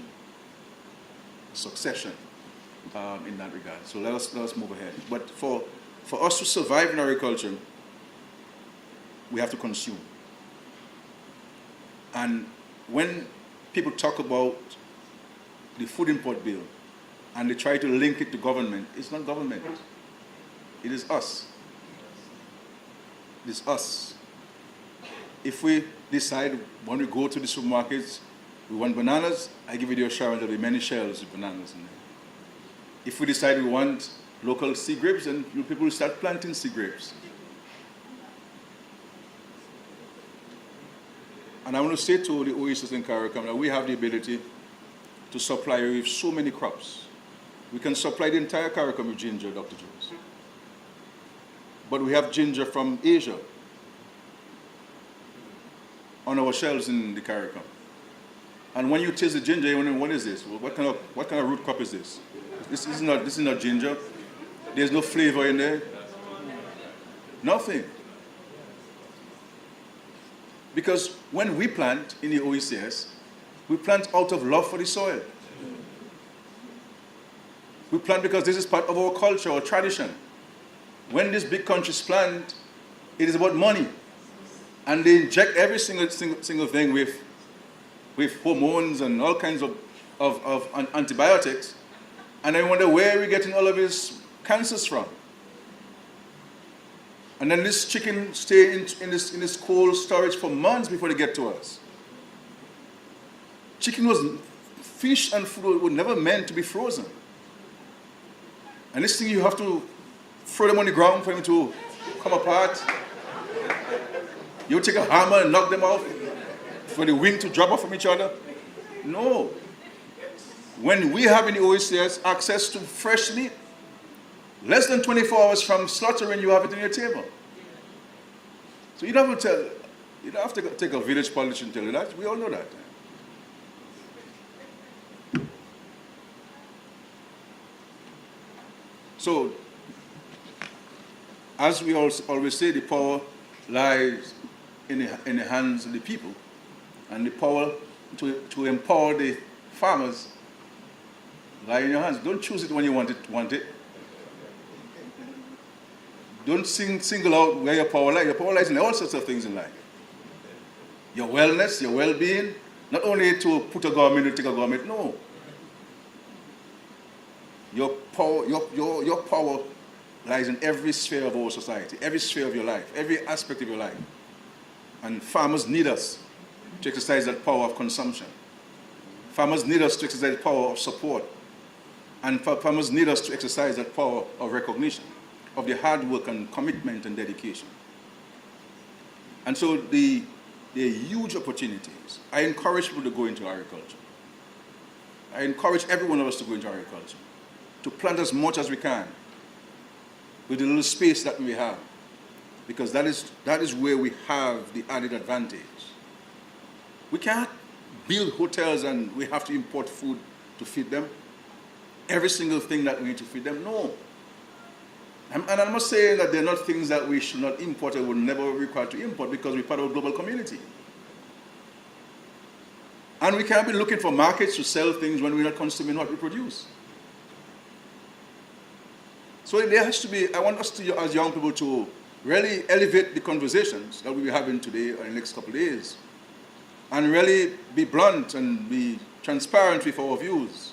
in that regard. So let us move ahead. But for us to survive in agriculture, we have to consume. And when people talk about the food import bill and they try to link it to government, it's not government. It is us. It is us. If we decide when we go to the supermarkets, we want bananas, I give you the assurance there'll be many shelves with bananas in there. If we decide we want local sea grapes, then people will start planting sea grapes. And I want to say to the OECS and CARICOM that we have the ability to supply with so many crops. We can supply the entire CARICOM with ginger, Dr. Jones. But we have ginger from Asia on our shelves in the CARICOM. And when you taste the ginger, you wonder, what is this? Well, what kind of root crop is this? This is not ginger. There's no flavor in there. Nothing. Because when we plant in the OECS, we plant out of love for the soil. We plant because this is part of our culture, our tradition. When these big countries plant, it is about money. And they inject every single thing with hormones and all kinds of antibiotics. And I wonder where we're getting all of these cancers from. And then this chicken stay in this cold storage for months before they get to us. Fish and food were never meant to be frozen. And this thing you have to throw them on the ground for them to come apart. You take a hammer and knock them off for the wing to drop off from each other. No. When we have in the OECS access to fresh meat, less than 24 hours from slaughtering, you have it on your table. So you don't have to take a village politician to tell you that. We all know that. So, as we always say, the power lies in the hands of the people, and the power to empower the farmers lie in your hands. Don't choose it when you want it. Don't single out where your power lies. Your power lies in all sorts of things in life. Your wellness, your well-being, not only to put a government or take a government, no. Your power lies in every sphere of our society, every sphere of your life, every aspect of your life. And farmers need us to exercise that power of consumption. Farmers need us to exercise the power of support. And farmers need us to exercise that power of recognition of their hard work and commitment and dedication. And so there are huge opportunities. I encourage people to go into agriculture. I encourage every one of us to go into agriculture, to plant as much as we can with the little space that we have, because that is where we have the added advantage. We can't build hotels and we have to import food to feed them. Every single thing that we need to feed them, no. And I'm not saying that there are not things that we should not import or would never require to import, because we're part of a global community. And we can't be looking for markets to sell things when we're not consuming what we produce. So there has to be, I want us to, as young people, to really elevate the conversations that we'll be having today or in the next couple of days, and really be blunt and be transparent with our views,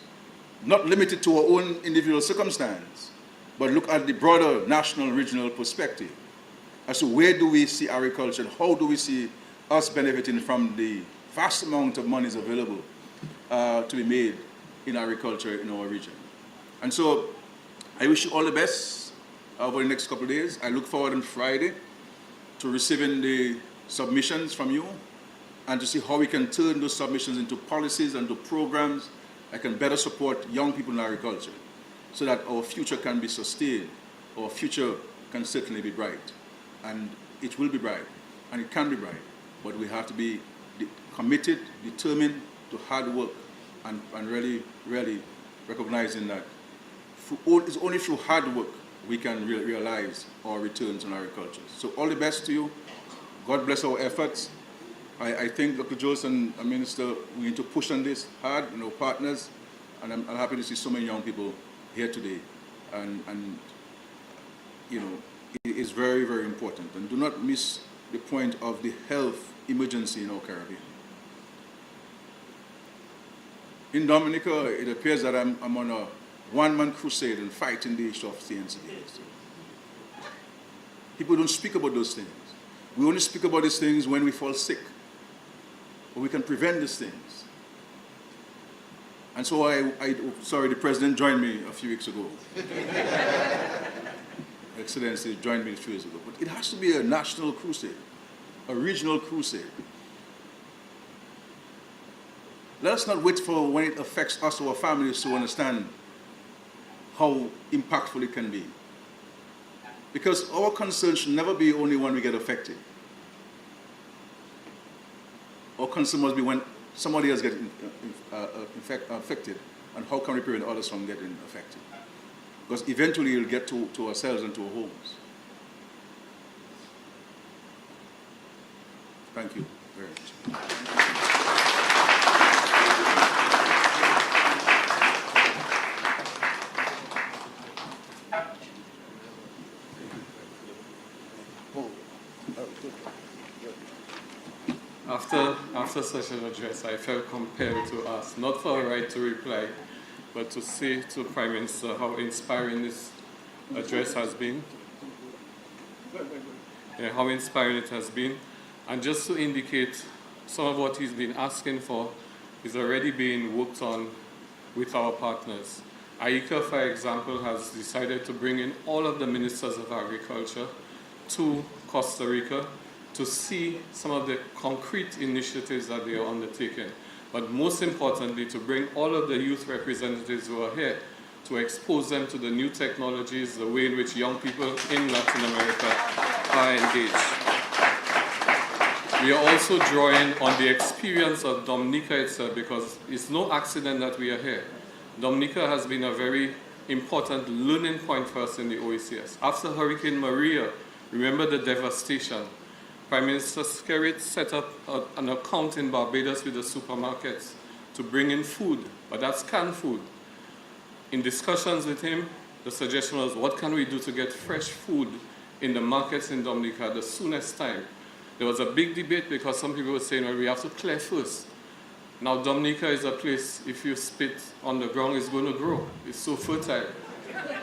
not limited to our own individual circumstance, but look at the broader national, regional perspective as to where do we see agriculture and how do we see us benefiting from the vast amount of money is available to be made in agriculture in our region. And so I wish you all the best over the next couple of days. I look forward on Friday to receiving the submissions from you and to see how we can turn those submissions into policies and to programs that can better support young people in agriculture so that our future can be sustained. Our future can certainly be bright. And it will be bright, and it can be bright, but we have to be committed, determined to hard work, and really, really recognizing that it's only through hard work we can realize our returns on agriculture. So all the best to you. God bless our efforts. I think Dr. Jules and Minister, we need to push on this hard, partners, and I'm happy to see so many young people here today. And it is very, very important. And do not miss the point of the health emergency in our Caribbean. In Dominica, it appears that I'm on a one-man crusade and fighting the issue of CNCD. People don't speak about those things. We only speak about these things when we fall sick. But we can prevent these things. And so the President joined me a few weeks ago. Excellency joined me a few years ago. But it has to be a national crusade, a regional crusade. Let us not wait for when it affects us or our families to understand how impactful it can be. Because our concern should never be only when we get affected. Our concern must be when somebody else gets affected, and how can we prevent others from getting affected? Because eventually it'll get to ourselves and to our homes. Thank you very much. After such an address, I felt compelled to ask, not for a right to reply, but to say to Prime Minister how inspiring this address has been, how inspiring it has been, and just to indicate some of what he's been asking for is already being worked on with our partners. AICA, for example, has decided to bring in all of the ministers of agriculture to Costa Rica to see some of the concrete initiatives that they are undertaking. But most importantly, to bring all of the youth representatives who are here to expose them to the new technologies, the way in which young people in Latin America are engaged. We are also drawing on the experience of Dominica itself, because it's no accident that we are here. Dominica has been a very important learning point for us in the OECS. After Hurricane Maria, remember the devastation. Prime Minister Skerrit set up an account in Barbados with the supermarkets to bring in food, but that's canned food. In discussions with him, the suggestion was, what can we do to get fresh food in the markets in Dominica at the soonest time? There was a big debate because some people were saying, well, we have to clear first. Now Dominica is a place, if you spit on the ground, it's going to grow. It's so fertile.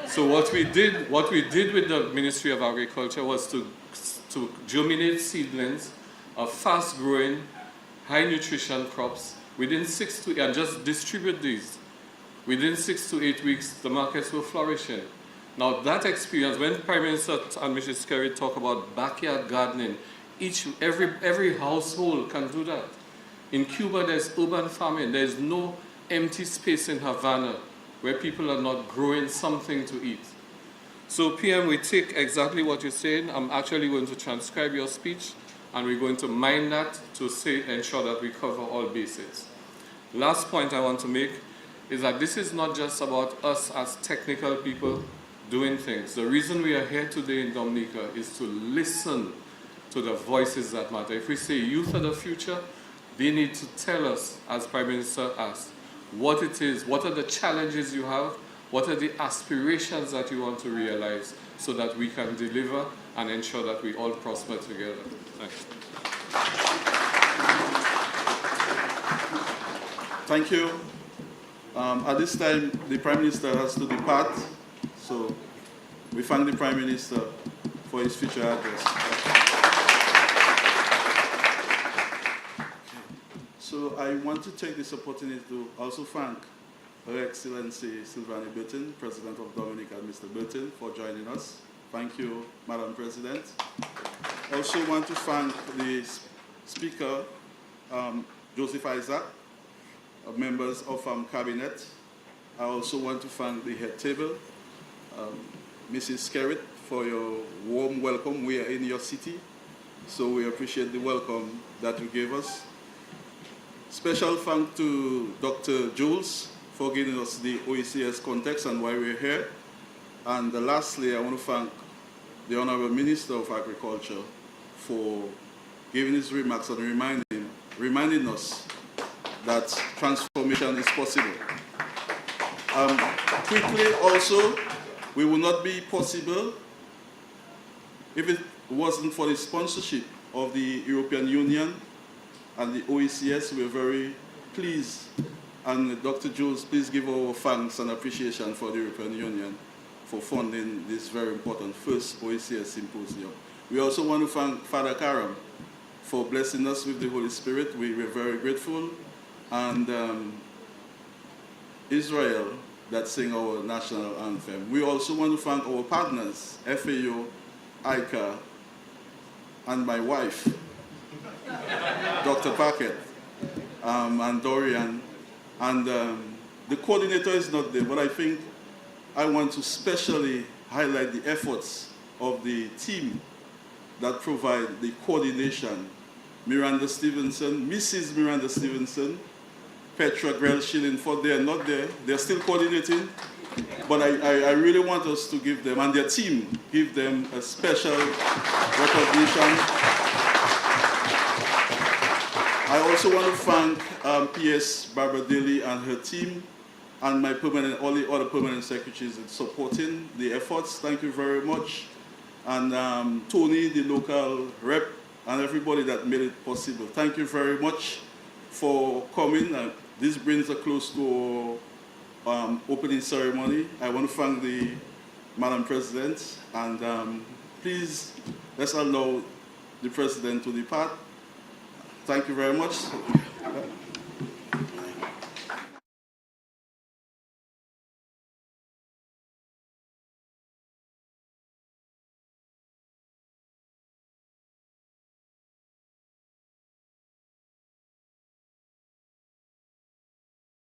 So what we did with the Ministry of Agriculture was to germinate seedlings of fast-growing, high-nutrition crops within 6 to 8, and just distribute these. Within 6 to 8 weeks, the markets were flourishing. Now that experience, when Prime Minister and Mrs. Skerrit talk about backyard gardening, every household can do that. In Cuba, there's urban farming. There's no empty space in Havana where people are not growing something to eat. So PM, we take exactly what you're saying. I'm actually going to transcribe your speech, and we're going to mine that to ensure that we cover all bases. Last point I want to make is that this is not just about us as technical people doing things. The reason we are here today in Dominica is to listen to the voices that matter. If we say youth are the future, they need to tell us, as Prime Minister asked, what it is, what are the challenges you have, what are the aspirations that you want to realize so that we can deliver and ensure that we all prosper together. Thank you. Thank you. At this time, the Prime Minister has to depart, so we thank the Prime Minister for his future address. So I want to take this opportunity to also thank Her Excellency Sylvanie Burton, President of Dominica, Mr. Burton, for joining us. Thank you, Madam President. I also want to thank the Speaker, Joseph Isaac, members of Cabinet. I also want to thank the head table, Mrs. Skerritt, for your warm welcome. We are in your city, so we appreciate the welcome that you gave us. Special thanks to Dr. Jules for giving us the OECS context and why we're here. And lastly, I want to thank the Honorable Minister of Agriculture for giving his remarks and reminding us that transformation is possible. Quickly also, we will not be possible if it wasn't for the sponsorship of the European Union and the OECS. We're very pleased. And Dr. Jules, please give our thanks and appreciation for the European Union for funding this very important first OECS Symposium. We also want to thank Father Karam for blessing us with the Holy Spirit. We're very grateful. And Israel, that sing our national anthem. We also want to thank our partners, FAO, ICA, and my wife, Dr. Paquette, and Dorian. And the coordinator is not there, but I think I want to specially highlight the efforts of the team that provide the coordination. Miranda Stevenson, Mrs. Miranda Stevenson, Petra Grell-Schilling-Ford, they are not there. They're still coordinating. But I really want us to give them, and their team, give them a special recognition. I also want to thank PS Barbara Daly and her team, and my all the other permanent secretaries in supporting the efforts. Thank you very much. And Tony, the local rep, and everybody that made it possible. Thank you very much for coming. This brings us close to our opening ceremony. I want to thank the Madam President, and please let's allow the President to depart. Thank you very much.